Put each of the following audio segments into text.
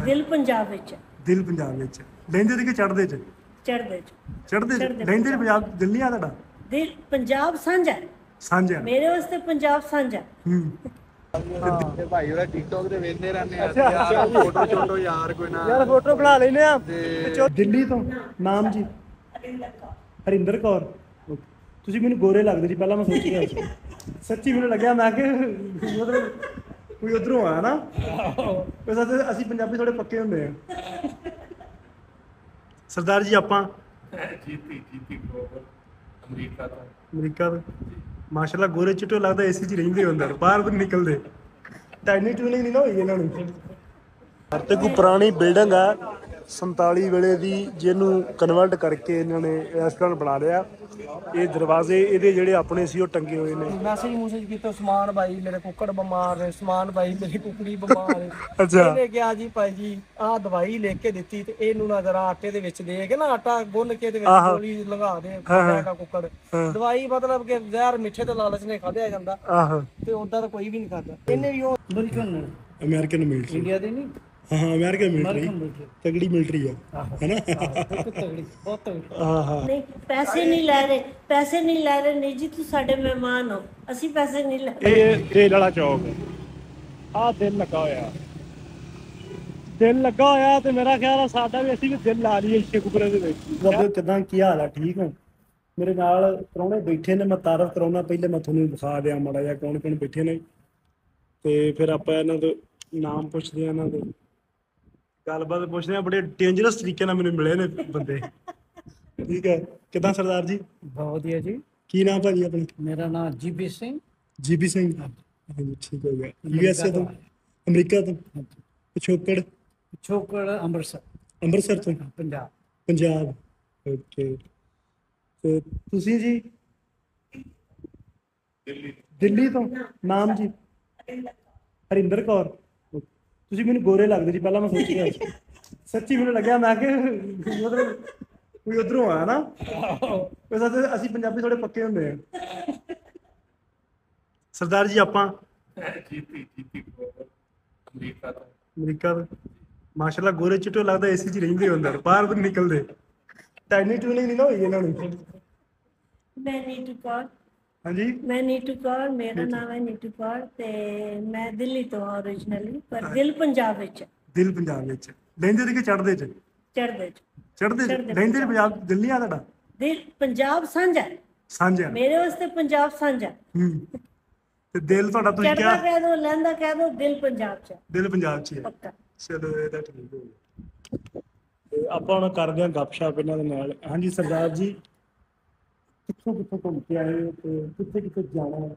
ਦਿਲ ਪੰਜਾਬ ਵਿੱਚ। ਦਿਲ ਪੰਜਾਬ ਵਿੱਚ ਲਹਿੰਦੇ ਤੇ ਕਿ ਚੜ੍ਹਦੇ ਚ? ਚੜ੍ਹਦੇ ਚ। ਚੜ੍ਹਦੇ ਚ ਚੜ੍ਹਦੇ ਲਹਿੰਦੇ ਚ ਪੰਜਾਬ। ਪੰਜਾਬ ਦਿਲ ਨਹੀਂ ਆ ਤੁਹਾਡਾ? ਦਿਲ ਪੰਜਾਬ ਸਾਂਝਾ ਹੈ। ਸਾਂਝਾ। ਮੇਰੇ ਵਾਸਤੇ ਪੰਜਾਬ ਸਾਂਝਾ ਹੈ। ਤੇ ਭਾਈ ਉਹਦਾ ਟਿਕਟੌਕ ਤੇ ਵੇਖਦੇ ਰਹਿੰਦੇ ਆ ਯਾਰ ਫੋਟੋ ਛੋਟੋ ਯਾਰ ਕੋਈ ਨਾ ਯਾਰ ਫੋਟੋ ਬਣਾ ਲੈਨੇ ਆ। ਤੇ ਦਿੱਲੀ ਤੋਂ ਨਾਮ ਜੀ? ਹਰਿੰਦਰ ਕੌਰ। ਤੁਸੀਂ ਮੈਨੂੰ ਗੋਰੇ ਲੱਗਦੇ ਜੀ, ਪਹਿਲਾਂ ਮੈਂ ਸੋਚ ਰਿਹਾ ਸੀ, ਸੱਚੀ ਮੈਨੂੰ ਲੱਗਿਆ ਮੈਂ ਕਿ ਮਤਲਬ ਕੋਈ ਉਧਰੋਂ ਆਇਆ ਨਾ। ਵੈਸੇ ਅਸੀਂ ਪੰਜਾਬੀ ਥੋੜੇ ਪੱਕੇ ਹੁੰਦੇ ਆ। ਸਰਦਾਰ ਜੀ ਆਪਾਂ ਜੀਪੀ ਗਲੋਬਲ ਅਮਰੀਕਾ ਤੋਂ। ਅਮਰੀਕਾ ਤੋਂ ਮਾਸ਼ਾਅੱਲਾ ਗੋਰੇ ਚਿੱਟੇ ਲੱਗਦਾ ਏਸੀ 'ਚ ਰਹਿੰਦੇ ਹੋ ਅੰਦਰ, ਬਾਹਰ ਵੀ ਨਿਕਲਦੇ। ਟਾਈਨੀ ਟੂਨਿੰਗ ਨਹੀਂ ਨਾ ਹੋਈ ਇਹਨਾਂ ਨੂੰ। ਤੇ ਕੋਈ ਪੁਰਾਣੀ ਬਿਲਡਿੰਗ ਆ 47 ਵੇਲੇ ਦੀ, ਜਿਹਨੂੰ ਕਨਵਰਟ ਕਰਕੇ ਇਹਨਾਂ ਨੇ ਰੈਸਟੋਰੈਂਟ ਬਣਾ ਲਿਆ। ਇਹ ਦਰਵਾਜ਼ੇ ਇਹਦੇ ਜਿਹੜੇ ਆਪਣੇ ਸੀ ਉਹ ਟੰਗੇ ਹੋਏ ਨੇ। ਮੈਸੇਜ ਕੀਤਾ ਸਮਾਨ ਭਾਈ ਮੇਰੇ ਕੁੱਕੜ ਬਿਮਾਰ ਹੈ, ਸਮਾਨ ਭਾਈ ਮੇਰੀ ਕੁਕੜੀ ਬਿਮਾਰ ਹੈ। ਅੱਛਾ। ਇਹਨੇ ਕਿਹਾ ਜੀ ਭਾਈ ਜੀ ਆਹ ਦਵਾਈ ਲਿਖ ਕੇ ਦਿੱਤੀ ਤੇ ਇਹਨੂੰ ਨਾ ਜਰਾ ਆਟੇ ਦੇ ਵਿੱਚ ਦੇ ਕੇ ਨਾ ਆਟਾ ਗੁੰਨ ਕੇ ਤੇ ਵਿੱਚ ਗੋਲੀ ਲਗਾ ਦੇ ਖਾਏਗਾ ਕੁੱਕੜ। ਦਵਾਈ ਮਤਲਬ ਕਿ ਜ਼ਹਿਰ ਮਿੱਠੇ ਤੇ ਲਾਲਚ ਨੇ ਖਾਧਿਆ ਜਾਂਦਾ। ਆਹੋ। ਤੇ ਉਦਾਂ ਤਾਂ ਕੋਈ ਵੀ ਨਹੀਂ ਖਾਦਾ। ਇਹਨੇ ਵੀ ਉਹ ਅਮਰੀਕਨ ਮਿਲਟਰੀ। ਇੰਡੀਆ ਦੇ ਨਹੀਂ ਹਾਂ ਅਮਰੀਕਨ ਮਿਲਟਰੀ ਤਗੜੀ ਮਿਲਟਰੀ ਆ ਹੈਨਾ। ਤਗੜੀ ਬਹੁਤ ਤਗੜੀ। ਨਹੀਂ ਪੈਸੇ ਨਹੀਂ ਲੈ ਰਹੇ, ਪੈਸੇ ਨਹੀਂ ਲੈ ਰਹੇ ਨਹੀਂ ਜੀ, ਤੁਸੀਂ ਸਾਡੇ ਮਹਿਮਾਨ ਹੋ, ਅਸੀਂ ਪੈਸੇ ਨਹੀਂ ਲੈ ਰਹੇ। ਇਹ ਦਿਲ ਵਾਲਾ ਚੌਕ ਆ, ਦਿਲ ਲੱਗਾ ਹੋਇਆ, ਦਿਲ ਲੱਗਾ ਹੋਇਆ। ਤੇ ਮੇਰਾ ਖਿਆਲ ਆ ਸਾਡਾ ਵੀ, ਅਸੀਂ ਵੀ ਦਿਲ ਲਾ ਲਈਏ ਸ਼ੇਖੂਪੁਰੇ ਦੇ ਵਿੱਚ। ਬਾਬੇ ਕਿਦਾਂ, ਕੀ ਹਾਲ ਆ? ਠੀਕ ਹੋ? ਮੇਰੇ ਨਾਲ ਪ੍ਰਾਹੁਣੇ ਬੈਠੇ ਨੇ, ਮੈਂ ਤਾਰਫ ਕਰਾਉਣਾ। ਪਹਿਲੇ ਮੈਂ ਤੁਹਾਨੂੰ ਦਿਖਾ ਦਿਆਂ ਮਾੜਾ ਜਿਹਾ ਕੌਣ ਕੌਣ ਬੈਠੇ ਨੇ, ਤੇ ਫਿਰ ਆਪਾਂ ਇਹਨਾਂ ਦੇ ਨਾਮ ਪੁੱਛਦੇ ਆ, ਇਹਨਾਂ ਦੇ ਗੱਲਬਾਤ ਪੁੱਛਦੇ ਆ। ਬੜੇ ਡੇਂਜਰਸ ਤਰੀਕੇ ਨਾਲ ਮੈਨੂੰ ਮਿਲੇ ਨੇ ਬੰਦੇ। ਠੀਕ ਹੈ, ਕਿੱਦਾਂ ਸਰਦਾਰ ਜੀ? ਬਹੁਤ ਵਧੀਆ ਜੀ। ਕੀ ਨਾਮ ਭਾਜੀ ਆਪਣਾ? ਮੇਰਾ ਨਾਮ ਜੀਪੀ ਸਿੰਘ। ਜੀਪੀ ਸਿੰਘ। ਹਾਂਜੀ ਠੀਕ ਹੋ ਗਿਆ। USA ਤੋਂ? ਅਮਰੀਕਾ ਤੋਂ? ਪਿਛੋਕੜ? ਪਿਛੋਕੜ ਅੰਮ੍ਰਿਤਸਰ। ਅੰਮ੍ਰਿਤਸਰ ਤੋਂ? ਪੰਜਾਬ। ਪੰਜਾਬ। ਓਕੇ। ਤੇ ਤੁਸੀਂ ਜੀ? ਦਿੱਲੀ ਤੋਂ ਨਾਮ ਜੀ? ਹਰਿੰਦਰ ਕੌਰ। ਤੁਸੀਂ ਮੈਨੂੰ ਗੋਰੇ ਲੱਗਦੇ ਜੀ, ਪਹਿਲਾਂ ਮੈਂ ਸੋਚ ਰਿਹਾ ਸੀ, ਸੱਚੀ ਮੈਨੂੰ ਲੱਗਿਆ ਮੈਂ ਕਿ ਮਤਲਬ ਕੋਈ ਉਧਰੋਂ ਆਇਆ ਨਾ। ਵੈਸੇ ਅਸੀਂ ਪੰਜਾਬੀ ਥੋੜੇ ਪੱਕੇ ਹੁੰਦੇ ਆ। ਸਰਦਾਰ ਜੀ ਆਪਾਂ ਜੀਪੀ ਗਲੋਬਲ ਅਮਰੀਕਾ ਤੋਂ। ਅਮਰੀਕਾ ਤੋਂ ਮਾਸ਼ਾਅੱਲਾ ਗੋਰੇ ਚਿੱਟੇ ਲੱਗਦਾ ਏਸੀ 'ਚ ਰਹਿੰਦੇ ਹੋ ਅੰਦਰ, ਬਾਹਰ ਵੀ ਨਿਕਲਦੇ। ਟਾਈਨੀ ਟੂਨਿੰਗ ਨਹੀਂ ਨਾ ਹੋਈ ਇਹਨਾਂ ਨੂੰ। ਮੈਂ ਨੀਟੂ ਕੌਰ। ਹਾਂਜੀ। ਮੈਂ ਨੀਟੂ ਕੌਰ, ਮੇਰਾ ਨਾਮ ਹੈ ਨੀਟੂ ਕੌਰ ਤੇ ਮੈਂ ਦਿੱਲੀ ਤੋਂ ਓਰੀਜਨਲੀ, ਪਰ ਦਿਲ ਪੰਜਾਬ ਵਿੱਚ। ਦਿਲ ਪੰਜਾਬ ਵਿੱਚ ਲਹਿੰਦੇ ਤੇ ਕਿ ਚੜ੍ਹਦੇ ਚ? ਚੜ੍ਹਦੇ ਚ। ਚੜ੍ਹਦੇ ਚ ਲਹਿੰਦੇ ਚ ਪੰਜਾਬ ਦਿਲ ਨਹੀਂ ਆ ਤੁਹਾਡਾ? ਦਿਲ ਪੰਜਾਬ ਸਾਂਝਾ ਹੈ। ਸਾਂਝਾ। ਮੇਰੇ ਵਾਸਤੇ ਪੰਜਾਬ ਸਾਂਝਾ ਹੈ। ਤੇ ਦਿਲ ਤੁਹਾਡਾ ਤੁਸੀਂ ਚੜ੍ਹਦਾ ਕਿਹਾ? ਕਹਿ ਦੋ, ਲਹਿੰਦਾ ਕਹਿ ਦੋ, ਦਿਲ ਪੰਜਾਬ ਚ ਹੈ। ਦਿਲ ਪੰਜਾਬ ਚ ਹੈ। ਪੱਕਾ। ਚਲੋ ਇਹ ਤਾਂ ਠੀਕ ਹੋ ਗਿਆ। ਤੇ ਆਪਾਂ ਹੁਣ ਕਰਦੇ ਹਾਂ ਗੱਪਸ਼ਪ ਇਹਨਾਂ ਦੇ ਨਾਲ। ਹਾਂਜੀ ਸਰਦਾਰ ਜੀ, ਕਿੱਥੋਂ ਕਿੱਥੋਂ ਘੁੰਮ ਕੇ ਆਏ ਹੋ ਤੇ ਕਿੱਥੇ ਕਿੱਥੇ ਜਾਣਾ ਹੈ?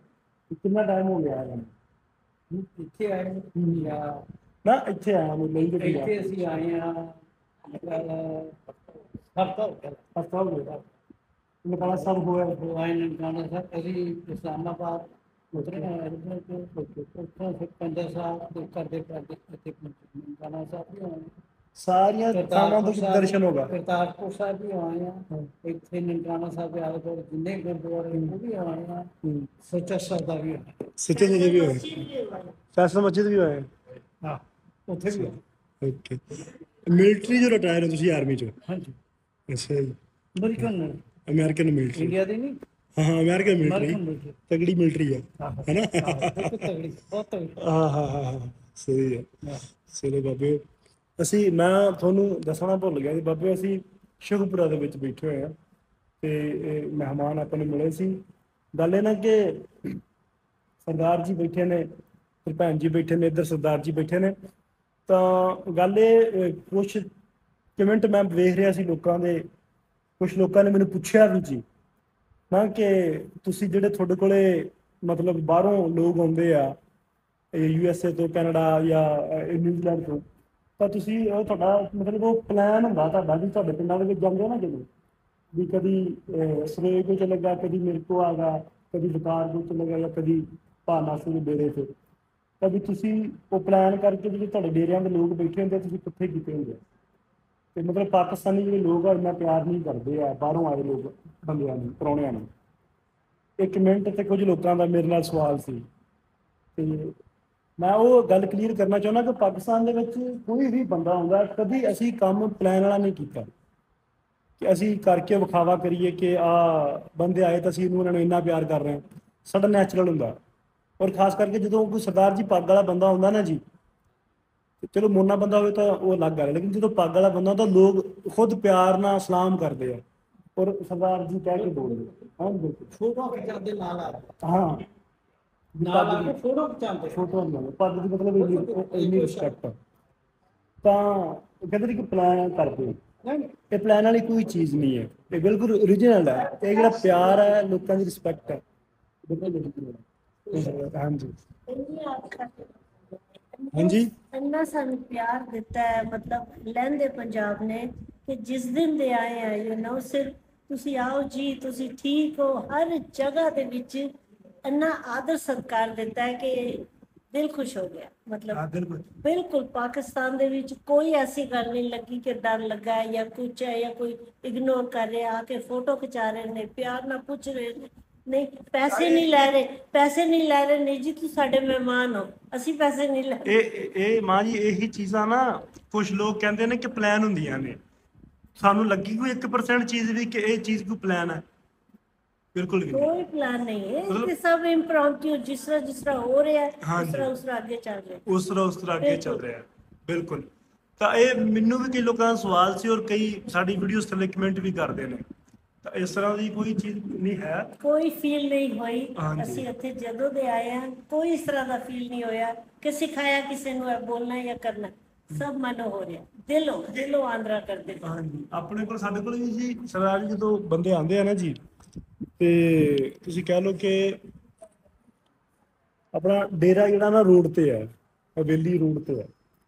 ਕਿੰਨਾ ਟਾਈਮ ਹੋ ਗਿਆ ਹੈ? ਇੱਥੇ ਆਏ ਜਾਂ ਨਾ ਇੱਥੇ ਆਇਆ ਮੈਂ ਲਈ ਤੇ ਇੱਥੇ ਅਸੀਂ ਆਏ ਹਾਂ ਹਫਤਾ ਹਸਪਤਾਲ ਹੋਇਆ ਨਕਾਲਾ ਸਾਹਿਬ ਹੋਇਆ। ਆਏ ਨਨਕਾਣਾ ਸਾਹਿਬ। ਅਸੀਂ ਇਸਲਾਮਾਬਾਦ ਉਤਰੇ ਉੱਥੋਂ ਫਿਰ ਪੰਜਾ ਸਾਹਿਬ ਤੇ ਕਰਦੇ ਕਰਦੇ ਇੱਥੇ ਨਨਕਾਣਾ ਸਾਹਿਬ ਵੀ ਆਏ। ਸਾਰੀਆਂ ਥਾਵਾਂ ਦੇ ਦਰਸ਼ਨ ਹੋਗਾ। ਕਰਤਾਰਪੁਰ ਸਾਹਿਬ ਵੀ ਆਏ ਆ, ਇੱਥੇ ਨਨਕਾਣਾ ਸਾਹਿਬ ਦੇ ਆਲੇ ਦੁਆਲੇ ਜਿੰਨੇ ਗੁਰਦੁਆਰੇ ਉਹ ਵੀ ਆਏ ਆ। ਸੱਚਾ ਸਾਹਿਬ ਦਾ ਵੀ ਆਏ। ਸੱਚੇ ਜੀ ਵੀ ਹੋਏ। ਫੈਸਲਾ ਮਸਜਿਦ ਵੀ ਹੋਏ। ਹਾਂ ਉੱਥੇ ਵੀ ਆਏ। ਓਕੇ। ਮਿਲਟਰੀ ਜੋ ਰਿਟਾਇਰ ਹੋ ਤੁਸੀਂ ਆਰਮੀ ਚੋਂ? ਹਾਂਜੀ। ਅੱਛਾ ਜੀ। American military. ਇੰਡੀਆ ਦੀ ਨਹੀਂ। ਹਾਂ ਅਮਰੀਕਨ ਮਿਲਟਰੀ ਤਗੜੀ ਮਿਲਟਰੀ ਆ ਹੈਨਾ। ਤਗੜੀ ਬਹੁਤ ਤਗੜੀ। ਹਾਂ ਸਹੀ ਹੈ। ਚਲੋ ਬਾਬੇ, ਅਸੀਂ ਮੈਂ ਤੁਹਾਨੂੰ ਦੱਸਣਾ ਭੁੱਲ ਗਿਆ ਜੀ ਬਾਬੇ, ਅਸੀਂ ਸ਼ੇਖੂਪੁਰਾ ਦੇ ਵਿੱਚ ਬੈਠੇ ਹੋਏ ਹਾਂ ਤੇ ਮਹਿਮਾਨ ਆਪਾਂ ਨੂੰ ਮਿਲੇ ਸੀ। ਗੱਲ ਇਹ ਨਾ ਕਿ ਸਰਦਾਰ ਜੀ ਬੈਠੇ ਨੇ, ਫਿਰ ਭੈਣ ਜੀ ਬੈਠੇ ਨੇ, ਇੱਧਰ ਸਰਦਾਰ ਜੀ ਬੈਠੇ ਨੇ। ਤਾਂ ਗੱਲ ਇਹ ਕੁਛ ਕਮੈਂਟ ਮੈਂ ਵੇਖ ਰਿਹਾ ਸੀ ਲੋਕਾਂ ਦੇ, ਕੁਛ ਲੋਕਾਂ ਨੇ ਮੈਨੂੰ ਪੁੱਛਿਆ ਵੀ ਜੀ ਨਾ ਕਿ ਤੁਸੀਂ ਜਿਹੜੇ ਤੁਹਾਡੇ ਕੋਲੇ ਮਤਲਬ ਬਾਹਰੋਂ ਲੋਕ ਆਉਂਦੇ ਆ USA ਤੋਂ, ਕੈਨੇਡਾ ਜਾਂ ਨਿਊਜ਼ੀਲੈਂਡ ਤੋਂ, ਤਾਂ ਤੁਸੀਂ ਉਹ ਤੁਹਾਡਾ ਮਤਲਬ ਉਹ ਪਲਾਨ ਹੁੰਦਾ ਤੁਹਾਡਾ ਵੀ ਤੁਹਾਡੇ ਪਿੰਡਾਂ ਦੇ ਵਿੱਚ ਜਾਂਦੇ ਨਾ ਜਦੋਂ ਵੀ ਕਦੀ ਸਰੇਗ ਤੋਂ ਚਲੇਗਾ, ਕਦੀ ਮੇਰੇ ਕੋ ਆ ਗਿਆ, ਕਦੀ ਵਿਕਾਰ ਤੋਂ ਚਲੇਗਾ ਜਾਂ ਕਦੀ ਭਾਨਾ ਸਿੰਘ ਦੇ ਡੇਰੇ 'ਤੇ, ਤਾਂ ਵੀ ਤੁਸੀਂ ਉਹ ਪਲਾਨ ਕਰਕੇ ਜਿਹੜੇ ਤੁਹਾਡੇ ਡੇਰਿਆਂ ਦੇ ਲੋਕ ਬੈਠੇ ਹੁੰਦੇ ਤੁਸੀਂ ਕਿੱਥੇ ਕੀਤੇ ਹੁੰਦੇ? ਤੇ ਮਤਲਬ ਪਾਕਿਸਤਾਨੀ ਜਿਹੜੇ ਲੋਕ ਆ ਇੰਨਾ ਪਿਆਰ ਨਹੀਂ ਕਰਦੇ ਆ ਬਾਹਰੋਂ ਆਏ ਲੋਕ ਬੰਦਿਆਂ ਨੂੰ, ਪ੍ਰਾਹੁਣਿਆਂ ਨੂੰ। ਇੱਕ ਮਿੰਟ ਤੇ ਕੁਝ ਲੋਕਾਂ ਦਾ ਮੇਰੇ ਨਾਲ ਸਵਾਲ ਸੀ ਤੇ ਮੈਂ ਉਹ ਗੱਲ ਕਲੀਅਰ ਕਰਨਾ ਚਾਹੁੰਦਾ ਕਿ ਪਾਕਿਸਤਾਨ ਦੇ ਵਿੱਚ ਕੋਈ ਵੀ ਬੰਦਾ ਆਉਂਦਾ, ਕਦੀ ਅਸੀਂ ਕੰਮ ਪਲਾਨ ਵਾਲਾ ਨਹੀਂ ਕੀਤਾ ਕਿ ਅਸੀਂ ਕਰਕੇ ਵਿਖਾਵਾ ਕਰੀਏ ਕਿ ਬੰਦੇ ਆਏ ਤਾਂ ਅਸੀਂ ਇਹਨਾਂ ਨੂੰ ਇੰਨਾ ਪਿਆਰ ਕਰ ਰਹੇ ਹਾਂ। ਸਾਡਾ ਨੈਚੁਰਲ ਹੁੰਦਾ। ਔਰ ਖਾਸ ਕਰਕੇ ਜਦੋਂ ਕੋਈ ਸਰਦਾਰ ਜੀ ਪੱਗ ਵਾਲਾ ਬੰਦਾ ਆਉਂਦਾ ਨਾ ਜੀ, ਚਲੋ ਮੋਨਾ ਬੰਦਾ ਹੋਵੇ ਤਾਂ ਉਹ ਅਲੱਗ ਗੱਲ ਹੈ, ਲੇਕਿਨ ਜਦੋਂ ਪੱਗ ਵਾਲਾ ਬੰਦਾ ਤਾਂ ਲੋਕ ਖੁਦ ਪਿਆਰ ਨਾਲ ਸਲਾਮ ਕਰਦੇ ਆ ਔਰ ਸਰਦਾਰ ਜੀ ਕਹਿ ਕੇ ਬੋਲਦੇ ਹਾਂ। ਬਿਲਕੁਲ ਫੋਟੋ ਖਿਚਾਉਂਦੇ ਨਾਲ ਆ ਹਾਂ, ਨਾਲ ਆ ਕੇ ਫੋਟੋ ਖਿਚਾਉਂਦੇ ਫੋਟੋ ਨਾਲ ਪੱਗ ਦੀ ਮਤਲਬ ਇੰਨੀ ਰਿਸਪੈਕਟ। ਤਾਂ ਉਹ ਕਹਿੰਦੇ ਨੇ ਕਿ ਪਲਾਨ ਕਰਦੇ, ਇਹ ਪਲਾਨ ਵਾਲੀ ਕੋਈ ਚੀਜ਼ ਨਹੀਂ ਹੈ, ਇਹ ਬਿਲਕੁਲ ਓਰੀਜਨਲ ਹੈ। ਇਹ ਜਿਹੜਾ ਪਿਆਰ ਹੈ, ਲੋਕਾਂ ਦੀ ਰਿਸਪੈਕਟ ਹੈ, ਬਿਲਕੁਲ original ਹੈ। ਹਾਂਜੀ ਹਾਂਜੀ, ਇੰਨਾ ਸਾਨੂੰ ਪਿਆਰ ਦਿੱਤਾ ਹੈ, ਮਤਲਬ ਲਹਿੰਦੇ ਪੰਜਾਬ ਨੇ ਕਿ ਜਿਸ ਦਿਨ ਦੇ ਆਏ ਆ ਯੂ نو ਸਿਰਫ ਤੁਸੀਂ ਆਓ ਜੀ, ਤੁਸੀਂ ਠੀਕ ਹੋ, ਹਰ ਜਗ੍ਹਾ ਦੇ ਵਿੱਚ ਇੰਨਾ ਆਦਰ ਸਤਿਕਾਰ ਦਿੱਤਾ ਹੈ ਕਿ ਦਿਲ ਖੁਸ਼ ਹੋ ਗਿਆ। ਮਤਲਬ ਬਿਲਕੁਲ ਪਾਕਿਸਤਾਨ ਦੇ ਵਿੱਚ ਕੋਈ ਐਸੀ ਗੱਲ ਨਹੀਂ ਲੱਗੀ ਕਿ ਡਰ ਲੱਗਾ ਹੈ ਜਾਂ ਕੁਛ ਹੈ ਜਾਂ ਕੋਈ ਇਗਨੋਰ ਕਰ ਰਿਹਾ, ਆ ਕੇ ਫੋਟੋ ਖਿਚਾ ਰਹੇ ਨੇ, ਪਿਆਰ ਨਾਲ ਪੁੱਛ ਰਹੇ ਨੇ, ਨਹੀਂ ਪੈਸੇ ਨਹੀਂ ਲੈ ਰਹੇ ਨਹੀਂ ਜੀ, ਤੁਸੀਂ ਸਾਡੇ ਮਹਿਮਾਨ ਹੋ, ਅਸੀਂ ਪੈਸੇ ਨਹੀਂ ਲੈ ਰਹੇ। ਇਹ ਮਾਂ ਜੀ ਇਹੀ ਚੀਜ਼ਾਂ ਨਾ ਕੁਝ ਲੋਕ ਕਹਿੰਦੇ ਨੇ ਕਿ ਪਲਾਨ ਹੁੰਦੀਆਂ ਨੇ, ਸਾਨੂੰ ਲੱਗੀ ਕੋਈ 1% ਚੀਜ਼ ਵੀ ਕਿ ਇਹ ਚੀਜ਼ ਕੋਈ ਪਲਾਨ ਹੈ, ਬਿਲਕੁਲ ਵੀ ਕੋਈ ਪਲਾਨ ਨਹੀਂ ਹੈ, ਇਹ ਸਭ ਇੰਪ੍ਰੋਂਪਟੂ ਜਿਸ ਤਰ੍ਹਾਂ ਹੋ ਰਿਹਾ ਹੈ ਉਸ ਤਰ੍ਹਾਂ ਅੱਗੇ ਚੱਲ ਰਿਹਾ, ਉਸ ਤਰ੍ਹਾਂ ਅੱਗੇ ਚੱਲ ਰਿਹਾ। ਬਿਲਕੁਲ। ਤਾਂ ਇਹ ਮੈਨੂੰ ਵੀ ਕਈ ਲੋਕਾਂ ਦਾ ਸਵਾਲ ਸੀ ਔਰ ਕਈ ਸਾਡੀ ਵੀਡੀਓਜ਼ ਥੱਲੇ ਕਮੈਂਟ ਵੀ ਕਰਦੇ ਨੇ। ਤਾਂ ਇਸ ਤਰ੍ਹਾਂ ਦੀ ਕੋਈ ਚੀਜ਼ ਨਹੀਂ ਹੈ, ਕੋਈ ਫੀਲ ਨਹੀਂ ਹੋਈ। ਅਸੀਂ ਇੱਥੇ ਜਦੋਂ ਦੇ ਆਏ ਹਾਂ ਕੋਈ ਇਸ ਤਰ੍ਹਾਂ ਦਾ ਫੀਲ ਨਹੀਂ ਹੋਇਆ ਕਿ ਸਿਖਾਇਆ ਕਿਸੇ ਨੂੰ ਇਹ ਬੋਲਣਾ ਜਾਂ ਕਰਨਾ, ਸਭ ਮਨੋਂ ਹੋ ਰਿਹਾ, ਦਿਲੋਂ ਆਂਦਰਾ ਕਰਦੇ। ਹਾਂਜੀ, ਆਪਣੇ ਕੋਲ ਸਾਡੇ ਕੋਲ ਵੀ ਜੀ ਸਰਦਾਰ ਜੀ ਜਦੋਂ ਬੰਦੇ ਆਉਂਦੇ ਆ ਨਾ ਜੀ, ਤੇ ਤੁਸੀਂ ਕਹਿ ਲਓ ਕਿ ਆਪਣਾ ਡੇਰਾ ਜਿਹੜਾ ਨਾ ਰੋਡ ਤੇ ਹੈ, ਹਵੇਲੀ ਰੋਡ ਤੇ ਹੈ,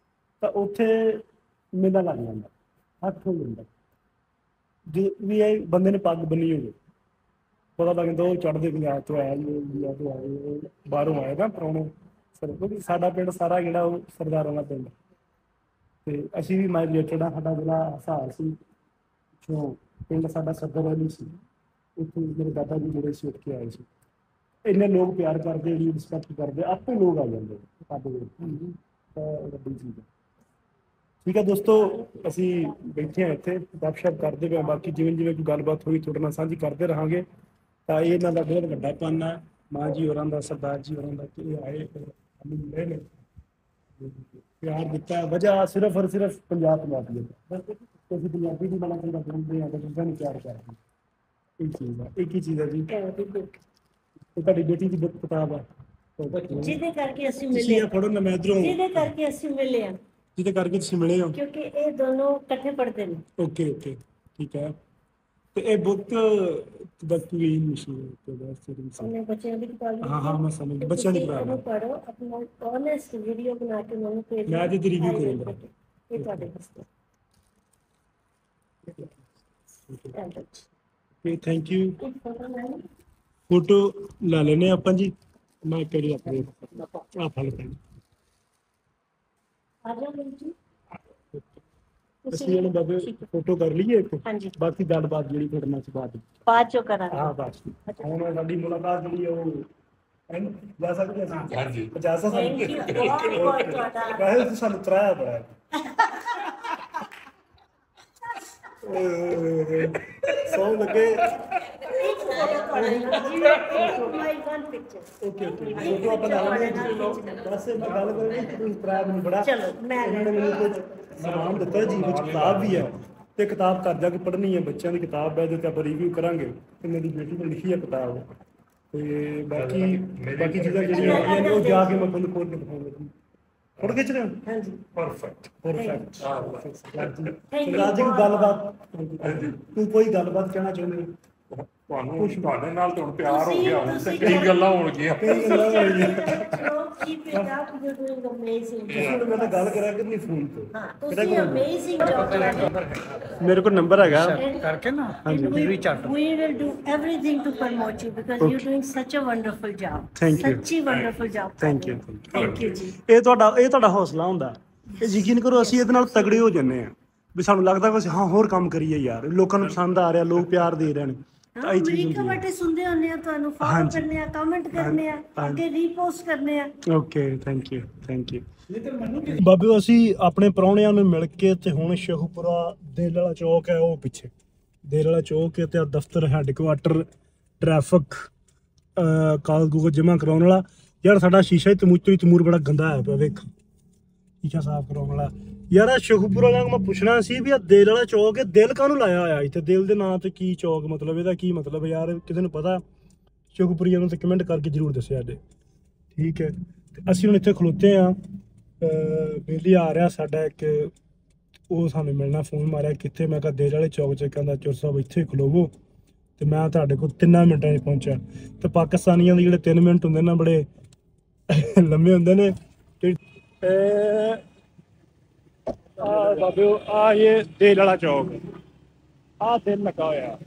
ਤਾਂ ਉੱਥੇ ਮੇਲਾ ਲੱਗ ਜਾਂਦਾ, ਹੱਥ ਹੋ ਜਾਂਦਾ। ਜੇ ਵੀ ਇਹ ਬੰਦੇ ਨੇ ਪੱਗ ਬੰਨੀ ਹੋਵੇ, ਪਤਾ ਲੱਗ ਜਾਂਦਾ ਉਹ ਚੜ੍ਹਦੇ ਪੰਜਾਬ ਤੋਂ ਆਇਆ ਜੀ, ਇੰਡੀਆ ਤੋਂ ਆਏ, ਬਾਹਰੋਂ ਆਏ ਨਾ ਪ੍ਰਾਹੁਣੇ। ਕਿਉਂਕਿ ਸਾਡਾ ਪਿੰਡ ਸਾਰਾ ਜਿਹੜਾ ਉਹ ਸਰਦਾਰਾਂ ਦਾ ਪਿੰਡ, ਤੇ ਅਸੀਂ ਵੀ ਮਾਈਗ੍ਰੇਟਡ ਆ। ਸਾਡਾ ਜਿਹੜਾ ਹਿਸਾਬ ਸੀ ਪਿੱਛੋਂ ਪਿੰਡ ਸਾਡਾ ਸਦਰ ਵਾਲੀ ਸੀ, ਉੱਥੇ ਮੇਰੇ ਦਾਦਾ ਜੀ ਜਿਹੜੇ ਸੀ ਉੱਠ ਕੇ ਆਏ ਸੀ। ਇੰਨੇ ਲੋਕ ਪਿਆਰ ਕਰਦੇ, ਇੰਨੀ ਰਿਸਪੈਕਟ ਕਰਦੇ, ਆਪੇ ਲੋਕ ਆ ਜਾਂਦੇ ਸਾਡੇ ਕੋਲ, ਤਾਂ ਵੱਡੀ ਚੀਜ਼ ਹੈ। ਠੀਕ ਹੈ ਦੋਸਤੋ, ਅਸੀਂ ਬੈਠੇ ਹਾਂ ਇੱਥੇ ਗੱਪਸ਼ਪ ਕਰਦੇ ਪਏ, ਬਾਕੀ ਜਿਵੇਂ ਕੋਈ ਗੱਲਬਾਤ ਹੋਈ ਤੁਹਾਡੇ ਨਾਲ ਸਾਂਝੀ ਕਰਦੇ ਰਹਾਂਗੇ। ਤਾਂ ਇਹ ਇਹਨਾਂ ਦਾ ਬਹੁਤ ਵੱਡਾ ਪੰਨ ਹੈ ਮਾਂ ਜੀ ਹੋਰਾਂ ਦਾ, ਸਰਦਾਰ ਜੀ ਹੋਰਾਂ ਦਾ, ਕਿ ਇਹ ਆਏ ਸਾਨੂੰ ਮਿਲੇ ਨੇ, ਪਿਆਰ ਦਿੱਤਾ। ਵਜ੍ਹਾ ਸਿਰਫ ਔਰ ਸਿਰਫ ਪੰਜਾਬੀ ਹੈ। ਅਸੀਂ ਪੰਜਾਬੀ ਦੀ ਬਣਾ ਕੇ ਬੋਲਦੇ ਹਾਂ, ਦੂਜਿਆਂ ਨੂੰ ਪਿਆਰ ਕਰਦੇ। ਇਹ ਚੀਜ਼ ਹੈ, ਇੱਕ ਹੀ ਚੀਜ਼ ਹੈ ਜੀ। ਤੇ ਤੁਹਾਡੀ ਬੇਟੀ ਦੀ ਬੁੱਕ ਕਿਤਾਬ ਹੈ ਜਿਹਦੇ ਕਰਕੇ ਅਸੀਂ ਮਿਲੇ, ਜਿਹਦੇ ਕਰਕੇ ਅਸੀਂ ਮਿਲੇ ਹਾਂ, ਜਿਹਦੇ ਕਰਕੇ ਤੁਸੀਂ ਮਿਲੇ ਹੋ, ਕਿਉਂਕਿ ਇਹ ਦੋਨੋਂ ਇਕੱਠੇ ਪੜ੍ਹਦੇ ਨੇ। ਓਕੇ ਠੀਕ ਹੈ। ਤੇ ਇਹ ਬੁੱਕ ਬਾਕੀ ਇਹ ਨਹੀਂ ਉਹਨੇ ਬੱਚਿਆਂ ਦੀ ਕਿਤਾਬ, ਹਾਂ ਮੈਂ ਸਮਝ, ਬੱਚਿਆਂ ਦੀ ਕਿਤਾਬ ਪੜ੍ਹੋ, ਆਪਣਾ ਓਨੈਸਟ ਵੀਡੀਓ ਬਣਾ ਕੇ ਮੈਨੂੰ ਭੇਜੋ, ਮੈਂ ਇਹਦੀ ਰਿਵਿਊ ਕਰੂੰਗਾ। ਇਹ ਤੁਹਾਡੇ ਵਾਸਤੇ। Okay, thank you. ਫੋਟੋ ਲੈ ਲੈਨੇ ਆਪਾਂ ਜੀ, ਮੈਂ ਕਿਹੜੀ ਆਪਣੇ ਆ ਫਲ ਪੈ ਆ ਜਾਓ ਜੀ, ਅਸੀਂ ਇਹਨੂੰ ਬਾਬੇ ਫੋਟੋ ਕਰ ਲਈਏ ਇੱਕ, ਹਾਂਜੀ, ਬਾਕੀ ਗੱਲਬਾਤ ਜਿਹੜੀ ਤੁਹਾਡੇ ਨਾਲ ਬਾਅਦ ਚੋਂ ਕਰਾਂਗੇ। ਹਾਂ ਬਸ ਹੁਣ ਸਾਡੀ ਮੁਲਾਕਾਤ ਜਿਹੜੀ ਉਹ ਜਾ ਸਕਦੇ ਅਸੀਂ। ਹਾਂਜੀ, ਇਜਾਜ਼ਤ ਥੈਂਕ ਯੂ ਬਹੁਤ ਤੁਹਾਡਾ। ਵੈਸੇ ਤੁਸੀਂ ਸਾਨੂੰ ਤਰਾਇਆ ਬੜਾ ਸੌ ਲੱਗੇ। ਓਕੇ ਫੋਟੋ ਆਪਾਂ ਲਾ ਲੈਂਦੇ ਬਸ। ਮੈਂ ਗੱਲ ਕਰਾਂਗੀ ਤੁਸੀਂ ਤਰਾਇਆ ਮੈਨੂੰ ਬੜਾ। ਚਲੋ ਮੈਂ ਇਹਨਾਂ ਨੇ ਮੈਨੂੰ ਕੁਝ ਸਮਾਨ ਦਿੱਤਾ ਜੀ, ਵਿੱਚ ਕਿਤਾਬ ਵੀ ਹੈ, ਤੇ ਕਿਤਾਬ ਘਰ ਜਾ ਕੇ ਪੜ੍ਹਨੀ ਹੈ, ਬੱਚਿਆਂ ਦੀ ਕਿਤਾਬ ਹੈ, ਜਿਹਦੇ ਤੇ ਆਪਾਂ ਰਿਵਿਊ ਕਰਾਂਗੇ। ਤੇ ਮੇਰੀ ਬੇਟੀ ਨੇ ਲਿਖੀ ਹੈ ਕਿਤਾਬ, ਤੇ ਬਾਕੀ ਚੀਜ਼ਾਂ ਜਿਹੜੀਆਂ ਹੈਗੀਆਂ ਨੇ ਉਹ ਜਾ ਕੇ ਮੈਂ ਤੁਹਾਨੂੰ ਖੋਲ ਕੇ ਦਿਖਾਉਂਗਾ। ਫੋਟੋ ਖਿੱਚ ਰਹੇ ਹੋ? ਹਾਂਜੀ, ਪਰਫੈਕਟ। ਸਰਦਾਰ ਜੀ ਕੋਈ ਗੱਲਬਾਤ ਕਹਿਣਾ ਚਾਹੁੰਦੇ ਹੋ? ਤੁਹਾਨੂੰ ਤੁਹਾਡੇ ਨਾਲ ਤਾਂ ਹੁਣ ਪਿਆਰ ਹੋ ਗਿਆ, ਹੁਣ ਤੇ ਕਈ ਗੱਲਾਂ ਹੋਣਗੀਆਂ। ਮੈਂ ਤਾਂ ਗੱਲ ਕਰਿਆ ਕਿ ਨਹੀਂ ਫੋਨ ਤੇ। ਤੁਸੀਂ ਅਮੇਜ਼ਿੰਗ ਜੌਬ ਕਰ ਰਹੇ ਹੋ। ਮੇਰੇ ਕੋਲ ਨੰਬਰ ਹੈਗਾ ਕਰਕੇ ਨਾ we will do everything to promote you because you're doing such a wonderful job. Thank you. ਸੱਚੀ wonderful job. Thank you. Thank you ਜੀ। ਇਹ ਤੁਹਾਡਾ ਹੌਸਲਾ ਹੁੰਦਾ। ਇਹ ਯਕੀਨ ਕਰੋ ਅਸੀਂ ਇਹਦੇ ਨਾਲ ਤਗੜੇ ਹੋ ਜੰਨੇ ਆ ਵੀ ਸਾਨੂੰ ਲੱਗਦਾ ਕਿ ਹਾਂ ਹੋਰ ਕੰਮ ਕਰੀਏ ਯਾਰ, ਲੋਕਾਂ ਨੂੰ ਪਸੰਦ ਆ ਰਿਹਾ, ਲੋਕ ਪਿਆਰ ਦੇ ਰਹੇ ਨੇ। ਹਾਂ ਅਮਰੀਕਾ ਬੈਠੇ ਸੁਣਦੇ ਹੁੰਦੇ ਆ ਤੁਹਾਨੂੰ, ਫੋਲੋ ਕਰਨੇ ਆ, ਕਮੈਂਟ ਕਰਨੇ ਆ, ਅੱਗੇ ਰੀਪੋਸਟ ਕਰਨੇ ਆ। ਓਕੇ ਥੈਂਕ ਯੂ ਬਾਬਿਓ। ਅਸੀਂ ਆਪਣੇ ਪ੍ਰਾਹੁਣਿਆਂ ਨੂੰ ਮਿਲ ਕੇ ਤੇ ਹੁਣ ਸ਼ੇਖੂਪੁਰਾ ਦਿਲ ਵਾਲਾ ਚੌਕ ਹੈ ਉਹ ਪਿੱਛੇ ਦਿਲ ਵਾਲਾ ਚੌਕ ਹੈ ਤੇ ਦਫ਼ਤਰ ਹੈੱਡਕੁਆਟਰ ਟ੍ਰੈਫਿਕ ਕਾਗਜ਼ ਜਮ੍ਹਾਂ ਕਰਾਉਣ ਵਾਲਾ। ਯਾਰ ਸਾਡਾ ਸ਼ੀਸ਼ਾ ਹੀ ਤਮੂਰ ਬੜਾ ਗੰਦਾ ਆਇਆ ਪਿਆ, ਵੇਖ ਸ਼ੀਸ਼ਾ ਸਾਫ਼ ਕਰਾਉਣ ਵਾਲਾ। ਯਾਰ ਸ਼ੇਖੂਪੁਰਾ ਵਾਲਿਆਂ ਨੂੰ ਮੈਂ ਪੁੱਛਣਾ ਸੀ ਵੀ ਆ ਦਿਲ ਵਾਲਾ ਚੌਕ ਹੈ, ਦਿਲ ਕਾਹਨੂੰ ਲਾਇਆ ਹੋਇਆ ਇੱਥੇ? ਦਿਲ ਦੇ ਨਾਂ ਤੇ ਕੀ ਚੌਕ ਮਤਲਬ, ਇਹਦਾ ਕੀ ਮਤਲਬ ਯਾਰ? ਕਿਸੇ ਨੂੰ ਪਤਾ ਸ਼ੇਖੂਪੁਰੀਆਂ ਨੂੰ ਤੇ ਕਮੈਂਟ ਕਰਕੇ ਜ਼ਰੂਰ ਦੱਸਿਆ ਸਾਡੇ, ਠੀਕ ਹੈ। ਤੇ ਅਸੀਂ ਹੁਣ ਇੱਥੇ ਖਲੋਤੇ ਹਾਂ, ਬੇਲੀ ਆ ਰਿਹਾ ਸਾਡਾ ਇੱਕ, ਉਹ ਸਾਨੂੰ ਮਿਲਣਾ, ਫੋਨ ਮਾਰਿਆ ਕਿੱਥੇ, ਮੈਂ ਕਿਹਾ ਦਿਲ ਵਾਲੇ ਚੌਕ 'ਚ। ਕਹਿੰਦਾ ਚੋਰ ਸਾਹਿਬ ਇੱਥੇ ਖਲੋਵੋ, ਤੇ ਮੈਂ ਤੁਹਾਡੇ ਕੋਲ 3 ਮਿੰਟਾਂ 'ਚ ਪਹੁੰਚਿਆ। ਤੇ ਪਾਕਿਸਤਾਨੀਆਂ ਦੇ ਜਿਹੜੇ 3 ਮਿੰਟ ਹੁੰਦੇ ਨਾ ਬੜੇ ਲੰਮੇ ਹੁੰਦੇ ਨੇ। ਤੇ ਬਾਬਿਓ ਆ ਇਹ ਦਿਲ ਵਾਲਾ ਚੌਕ, ਆ ਦਿਲ ਲੱਗਾ ਹੋਇਆ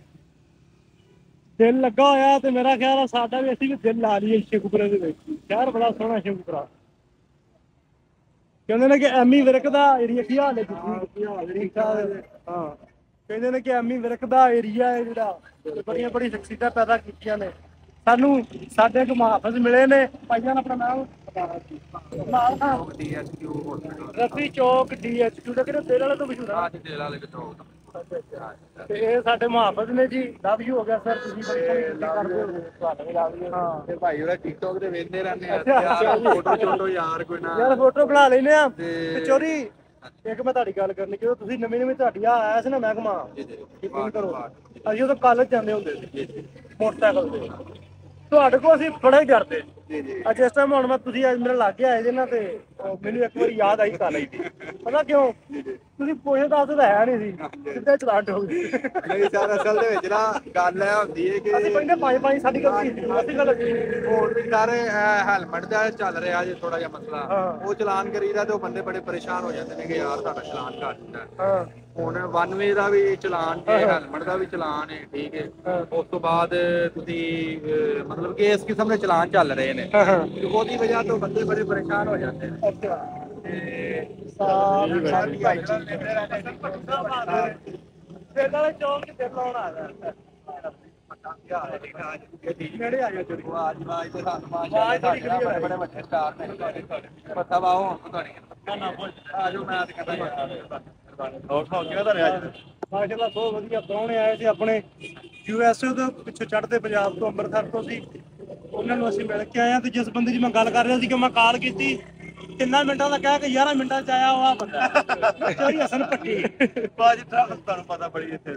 ਤੇ ਮੇਰਾ ਖਿਆਲ ਆ ਸਾਡਾ ਵੀ, ਅਸੀਂ ਵੀ ਦਿਲ ਲਾ ਲਈਏ ਸ਼ੇਖੂਪੁਰੇ ਦੇ ਵਿੱਚ। ਸ਼ਹਿਰ ਬੜਾ ਸੋਹਣਾ ਸ਼ੇਖੂਪੁਰਾ। ਕਹਿੰਦੇ ਨੇ ਕਿ ਐਮੀ ਵਿਰਕ ਦਾ ਏਰੀਆ, ਕੀ ਹਾਲ ਹੈ ਜੀ? ਹਾਂ, ਕਹਿੰਦੇ ਨੇ ਕਿ ਐਮੀ ਵਿਰਕ ਦਾ ਏਰੀਆ ਹੈ ਜਿਹੜਾ, ਬੜੀ ਸ਼ਖਸੀਅਤਾਂ ਪੈਦਾ ਕੀਤੀਆਂ ਨੇ। ਸਾਨੂੰ ਸਾਡੇ ਇੱਕ ਮੁਹਾਫਿਜ਼ ਮਿਲੇ ਨੇ, ਭਾਈਆਂ ਆਪਣਾ ਨਾਮ ਰਫੀ ਚੌਕ DHQ ਦਾ, ਕਿਹੜੇ ਦਿਲ ਵਾਲੇ ਤੋਂ ਮਸ਼ਹੂਰ ਆ। ਤੇ ਇਹ ਸਾਡੇ ਮੁਹਾਫਿਜ਼ ਨੇ ਜੀ। ਲਵ ਯੂ ਹੋ ਗਿਆ ਸਰ, ਤੁਸੀਂ ਤੇ ਭਾਈ ਉਹਦਾ ਟਿਕਟੌਕ ਤੇ ਵੇਖਦੇ ਰਹਿੰਦੇ ਆ, ਫੋਟੋ ਚੋਟੋ ਯਾਰ ਕੋਈ ਨਾ। ਯਾਰ ਫੋਟੋ ਬਣਾ ਲੈਨੇ ਆ। ਤੇ ਚੋਰੀ ਇੱਕ ਮੈਂ ਤੁਹਾਡੀ ਗੱਲ ਕਰਨੀ, ਜਦੋਂ ਤੁਸੀਂ ਨਵੀਂ ਤੁਹਾਡੀ ਆਇਆ ਸੀ ਨਾ ਮਹਿਕਮਾ, ਕਰੋ ਅਸੀਂ ਉਦੋਂ ਕਾਲਜ ਜਾਂਦੇ ਹੁੰਦੇ ਸੀ ਮੋਟਰਸਾਈਕਲ ਤੇ, ਤੁਹਾਡੇ ਕੋਲ ਅਸੀਂ ਬੜਾ ਹੀ ਡਰਦੇ। ਅੱਜ ਇਸ ਟਾਈਮ ਹੁਣ ਤੁਸੀਂ ਅੱਜ ਮੇਰੇ ਲਾਗੇ ਆਏ ਜੇ ਨਾ, ਤੇ ਮੈਨੂੰ ਇੱਕ ਵਾਰੀ ਯਾਦ ਆਈ ਕਾਲਜ ਦੀ। ਪਤਾ ਕਿਉਂ? ਤੁਸੀਂ ਪੁੱਛੇ ਦੱਸਦੇ ਤਾਂ ਹੈ ਨਹੀਂ ਸੀ, ਸਿੱਧੇ ਚਲਾ ਠੋਕਦੇ। ਨਹੀਂ ਸਰ, ਅਸਲ ਦੇ ਵਿੱਚ ਨਾ ਗੱਲ ਇਹ ਹੁੰਦੀ ਹੈ ਕਿ ਅਸੀਂ ਕਹਿੰਦੇ ਪੰਜ ਸਾਡੀ ਗਲਤੀ ਸੀ, ਅਸੀਂ ਗਲਤ ਹੋਰ ਵੀ ਸਾਰੇ ਹੈਲਮਟ ਦਾ ਚੱਲ ਰਿਹਾ ਜੇ ਥੋੜਾ ਜਿਹਾ ਮਸਲਾ, ਉਹ ਚਲਾਨ ਕਰੀਦਾ ਤੇ ਉਹ ਬੰਦੇ ਬੜੇ ਪਰੇਸ਼ਾਨ ਹੋ ਜਾਂਦੇ ਨੇ ਕਿ ਯਾਰ ਸਾਡਾ ਚਲਾਨ ਕਰ ਦਿੱਤਾ। ਹੁਣ 1 ਵੇ ਦਾ ਵੀ ਚਲਾਨ ਤੇ ਹੈਲਮਟ ਦਾ ਵੀ ਚਲਾਨ ਹੈ, ਠੀਕ ਹੈ। ਉਸ ਤੋਂ ਬਾਅਦ ਤੁਸੀਂ ਮਤਲਬ ਕਿ ਇਸ ਕਿਸਮ ਦੇ ਚਲਾਨ ਚੱਲ ਰਹੇ ਨੇ, ਉਹਦੀ ਵਜ੍ਹਾ ਤੋਂ ਬੰਦੇ ਬੜੇ ਪਰੇਸ਼ਾਨ ਹੋ ਜਾਂਦੇ ਨੇ। ਚੌਕ ਤੇ ਲਾਉਣ ਆ ਗਿਆ ਨੇੜੇ ਆ ਗਿਆ ਚੋਰੀ। ਬੜੇ ਵੱਡੇ ਸਟਾਰ ਨੇ, ਮਤਲਬ ਆਓ ਆਜੋ, ਮੈਂ ਤੇ ਕਹਿੰਦਾ ਮਾਸ਼ਾਅੱਲਾ ਬਹੁਤ ਵਧੀਆ ਪ੍ਰਾਹੁਣੇ ਆਏ ਸੀ ਆਪਣੇ USA ਤੋਂ, ਪਿੱਛੋਂ ਚੜ੍ਹਦੇ ਪੰਜਾਬ ਤੋਂ, ਅੰਮ੍ਰਿਤਸਰ ਤੋਂ ਸੀ। ਉਹਨਾਂ ਨੂੰ ਅਸੀਂ ਮਿਲ ਕੇ ਆਏ ਹਾਂ। ਤੇ ਜਿਸ ਬੰਦੇ ਦੀ ਮੈਂ ਗੱਲ ਕਰ ਰਿਹਾ ਸੀ ਕਿ ਮੈਂ ਕਾਲ ਕੀਤੀ 3 ਮਿੰਟਾਂ ਦਾ ਕਹਿ ਕੇ 11 ਮਿੰਟਾਂ 'ਚ ਆਇਆ, ਉਹ ਆ ਬੰਦਾ ਚੋਰੀ ਹਸਨ ਪੱਟੀ। ਬਾਜੀ ਟ੍ਰੈਫਿਕ ਤੁਹਾਨੂੰ ਪਤਾ ਬੜੀ ਇੱਥੇ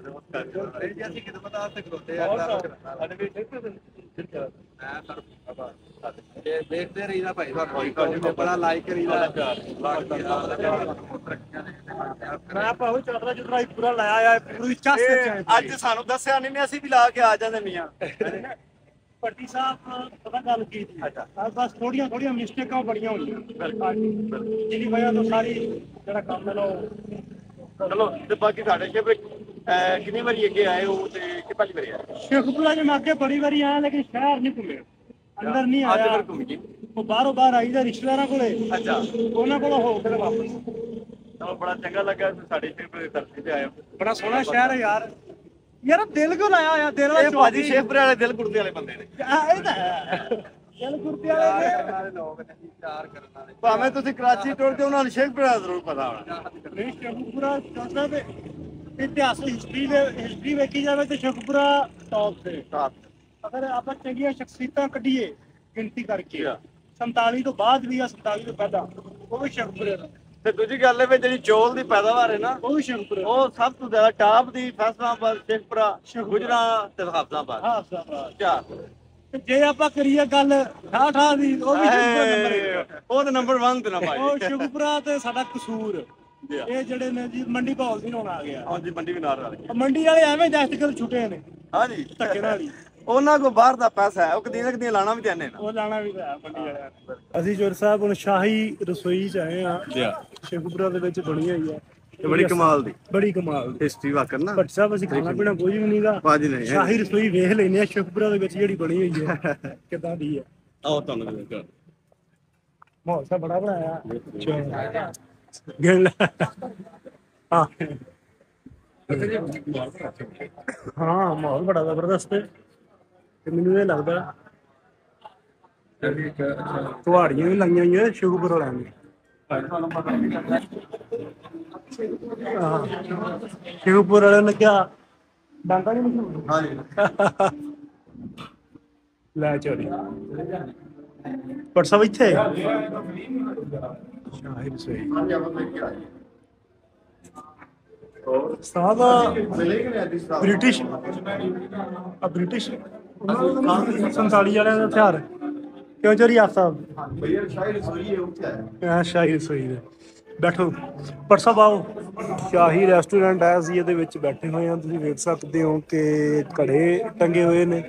ਅਸੀਂ ਖਿਦਮਤ ਵਾਸਤੇ ਖਲੋਤੇ ਆ। ਦੇਖਦੇ ਰਹੀਦਾ ਭਾਈ, ਤੁਹਾਨੂੰ ਬੜਾ ਲਾਈਕ ਕਰੀਦਾ। ਮੈਂ ਭਾਵੇਂ ਚਾਦਰਾ ਚੁਦਰਾ ਹੀ ਪੂਰਾ ਲਾਇਆ ਆ, ਪੂਰੀ ਚੱਸ ਅੱਜ ਸਾਨੂੰ ਦੱਸਿਆ ਨਹੀਂ, ਅਸੀਂ ਵੀ ਲਾ ਕੇ ਆ ਜਾਂਦੇ ਮੀਆਂ। ਪੱਟੀ ਸਾਹਿਬ ਪਤਾ ਗੱਲ ਕੀ ਸੀ, ਬਸ ਥੋੜੀਆਂ ਮਿਸਟੇਕਾਂ ਬੜੀਆਂ ਹੋਈਆਂ, ਜਿਹਦੀ ਵਜ੍ਹਾ ਤੋਂ ਸਾਰੀ ਜਿਹੜਾ ਕੰਮ ਹੈ ਨਾ ਚਲੋ। ਤੇ ਬਾਕੀ ਸਾਡੇ ਸ਼ੇਪ ਕਿੰਨੀ ਵਾਰੀ ਅੱਗੇ ਆਏ ਹੋ ਤੇ ਕਿ ਪਹਿਲੀ ਵਾਰੀ ਆਏ? ਸ਼ੇਖੂਪੁਰਾ 'ਚ ਮੈਂ ਅੱਗੇ ਬੜੀ ਵਾਰੀ ਆਇਆ, ਲੇਕਿਨ ਸ਼ਹਿਰ ਨਹੀਂ ਘੁੰਮਿਆ, ਅੰਦਰ ਨਹੀਂ ਆਇਆ। ਉਹ ਬਾਹਰੋਂ ਆਈਦਾ ਰਿਸ਼ਤੇਦਾਰਾਂ ਕੋਲੇ, ਅੱਛਾ, ਉਹਨਾਂ ਕੋਲੋਂ ਹੋ ਕੇ ਵਾਪਸ। ਚਲੋ ਬੜਾ ਚੰਗਾ ਲੱਗਾ ਸਾਡੇ ਸ਼ੇਪ ਦੇ ਧਰਤੀ ਤੇ ਆਏ। ਬੜਾ ਸੋਹਣਾ ਸ਼ਹਿਰ ਹੈ ਯਾਰ। ਯਾਰ ਦਿਲ ਕਿਉਂ ਲਾਇਆ ਹੋਇਆ? ਦਿਲ ਵਾਲਾ ਭਾਜੀ ਸ਼ੇਖਪੁਰੇ ਵਾਲੇ ਦਿਲ ਗੁਰਦੇ ਵਾਲੇ ਬੰਦੇ ਨੇ। ਇਹ ਤਾਂ ਹੈ, ਦਿਲ ਗੁਰਦੇ ਵਾਲੇ ਲੋਕ ਨੇ, ਪਿਆਰ ਕਰਨ ਵਾਲੇ। ਭਾਵੇਂ ਤੁਸੀਂ ਕਰਾਚੀ ਟੁਰਦੇ, ਉਹਨਾਂ ਨੂੰ ਸ਼ੇਖਪੁਰੇ ਦਾ ਜ਼ਰੂਰ ਪਤਾ ਹੋਣਾ। ਨਹੀਂ ਸ਼ੇਖੂਪੁਰਾ ਚੱਲਦਾ ਤੇ ਇਤਿਹਾਸ ਹਿਸਟਰੀ ਵੇਖੀ ਜਾਵੇ ਤੇ ਸ਼ੇਖੂਪੁਰਾ ਟੌਪ ਤੇ। ਅਗਰ ਆਪਾਂ ਚੰਗੀਆਂ ਸ਼ਖਸੀਅਤਾਂ ਕੱਢੀਏ ਗਿਣਤੀ ਕਰਕੇ, 47 ਤੋਂ ਬਾਅਦ ਵੀ ਆ 47 ਤੋਂ ਪਹਿਲਾਂ, ਉਹ ਵੀ ਸ਼ੇਖੂਪੁਰੇ ਦਾ। ਤੇ ਦੂਜੀ ਗੱਲ ਇਹ ਵੀ ਜਿਹੜੀ ਚੌਲ ਦੀ ਪੈਦਾਵਾਰ ਹੈ ਨਾ, ਉਹ ਵੀ ਸ਼ੇਖੂਪੁਰੇ, ਉਹ ਸਭ ਤੋਂ ਜ਼ਿਆਦਾ ਟਾਪ ਦੀ ਫੈਸਲਾਬਾਦ, ਸ਼ੇਖਪੁਰਾ, ਗੁਜਰਾ ਤੇ ਹਾਫਜ਼ਾਬਾਦ। ਹਾਂ, ਤੇ ਜੇ ਆਪਾਂ ਕਰੀਏ ਗੱਲ ਠਾਠਾ ਦੀ, ਉਹ ਵੀ ਸ਼ੇਖੂਪੁਰਾ ਨੰਬਰ 1। ਉਹ ਤਾਂ ਨੰਬਰ 1 ਤੇ ਨਾ ਭਾਈ। ਉਹ ਸ਼ੇਖੂਪੁਰਾ ਤੇ ਸਾਡਾ ਕਸੂਰ, ਇਹ ਜਿਹੜੇ ਨੇ ਜੀ ਮੰਡੀ ਭਾਲ ਦੀ ਹੋਣ ਆ ਗਿਆ। ਹਾਂਜੀ, ਮੰਡੀ ਵੀ ਨਾਲ ਰਲ ਗਈ। ਮੰਡੀ ਵਾਲੇ ਐਵੇਂ ਜਸਟਿਕਲ ਛੁੱਟੇ ਨੇ, ਹਾਂਜੀ, ਧੱਕੇ ਨਾਲ ਹੀ। ਉਹਨਾਂ ਕੋਲ ਬਾਹਰ ਦਾ ਪੈਸਾ ਹੈ, ਉਹ ਕਦੀਆਂ ਲਾਣਾ ਵੀ ਚਾਹੁੰਦੇ ਨੇ। ਉਹ ਲਾਣਾ ਵੀ ਹੈ ਮੰਡੀ ਵਾਲਿਆਂ ਨੇ। ਅਸੀਂ ਚੋਰ ਸਾਹਿਬ ਹੁਣ ਸ਼ਾਹੀ ਰਸੋਈ 'ਚ ਆਏ ਆ, ਸ਼ੇਖੂਪੁਰਾ ਦੇ ਵਿੱਚ ਬਣੀ ਹੋਈ ਆ, ਬੜੀ ਕਮਾਲ ਦੀ, ਬੜੀ ਕਮਾਲ ਦੀ ਹਿਸਟਰੀ ਵਾਕਰ ਨਾ। ਭੱਟ ਸਾਹਿਬ ਅਸੀਂ ਖਾਣਾ ਪੀਣਾ ਕੁਝ ਵੀ ਨਹੀਂਗਾ, ਬਾਜੀ ਨਹੀਂ, ਸ਼ਾਹੀ ਰਸੋਈ ਵੇਖ ਲੈਨੇ ਆ ਸ਼ੇਖੂਪੁਰਾ ਦੇ ਵਿੱਚ ਜਿਹੜੀ ਬਣੀ ਹੋਈ ਹੈ ਕਿੱਦਾਂ ਦੀ ਹੈ। ਆਓ ਤੁਹਾਨੂੰ ਮਾਹੌਲ ਤਾਂ ਬੜਾ ਬਣਾਇਆ। ਗਿਣ ਲੈ ਹਾਂ ਮਾਹੌਲ ਬੜਾ ਜ਼ਬਰਦਸਤ ਹੈ ਤੇ ਮੈਨੂੰ ਇਹ ਲੱਗਦਾ ਤੁਹਾਡੀਆਂ ਵੀ ਲਾਈਆਂ ਹੋਈਆਂ ਸ਼ੁਗਰਪੁਰ ਵਾਲਿਆਂ ਨੇ। ਸ਼ਿਵਪੁਰ ਵਾਲਿਆਂ ਨੇ ਕਿਹਾ ਡਾਂਗਾ ਨਹੀਂ ਮਸ਼ਹੂਰ। ਹਾਂਜੀ ਲੈ ਚੋਰੀ ਪਰ ਸਭ ਇੱਥੇ ਸ਼ਾਹੀ ਰਸੋਈ ਸਾਦਾ ਬ੍ਰਿਟਿਸ਼ ਬ੍ਰਿਟਿਸ਼ 47 ਵਾਲਿਆਂ ਦਾ ਹਥਿਆਰ ਕਿਉਂ ਚੋਰੀ ਆਪ ਸਾਹਿਬ ਸ਼ਾਹੀ ਰਸੋਈ ਦੇ ਬੈਠੋ ਪਰ ਸਭ ਆਓ ਸ਼ਾਹੀ ਰੈਸਟੋਰੈਂਟ ਹੈ ਅਸੀਂ ਇਹਦੇ ਵਿੱਚ ਬੈਠੇ ਹੋਏ ਹਾਂ ਤੁਸੀਂ ਵੇਖ ਸਕਦੇ ਹੋ ਕਿ ਘੜੇ ਟੰਗੇ ਹੋਏ ਨੇ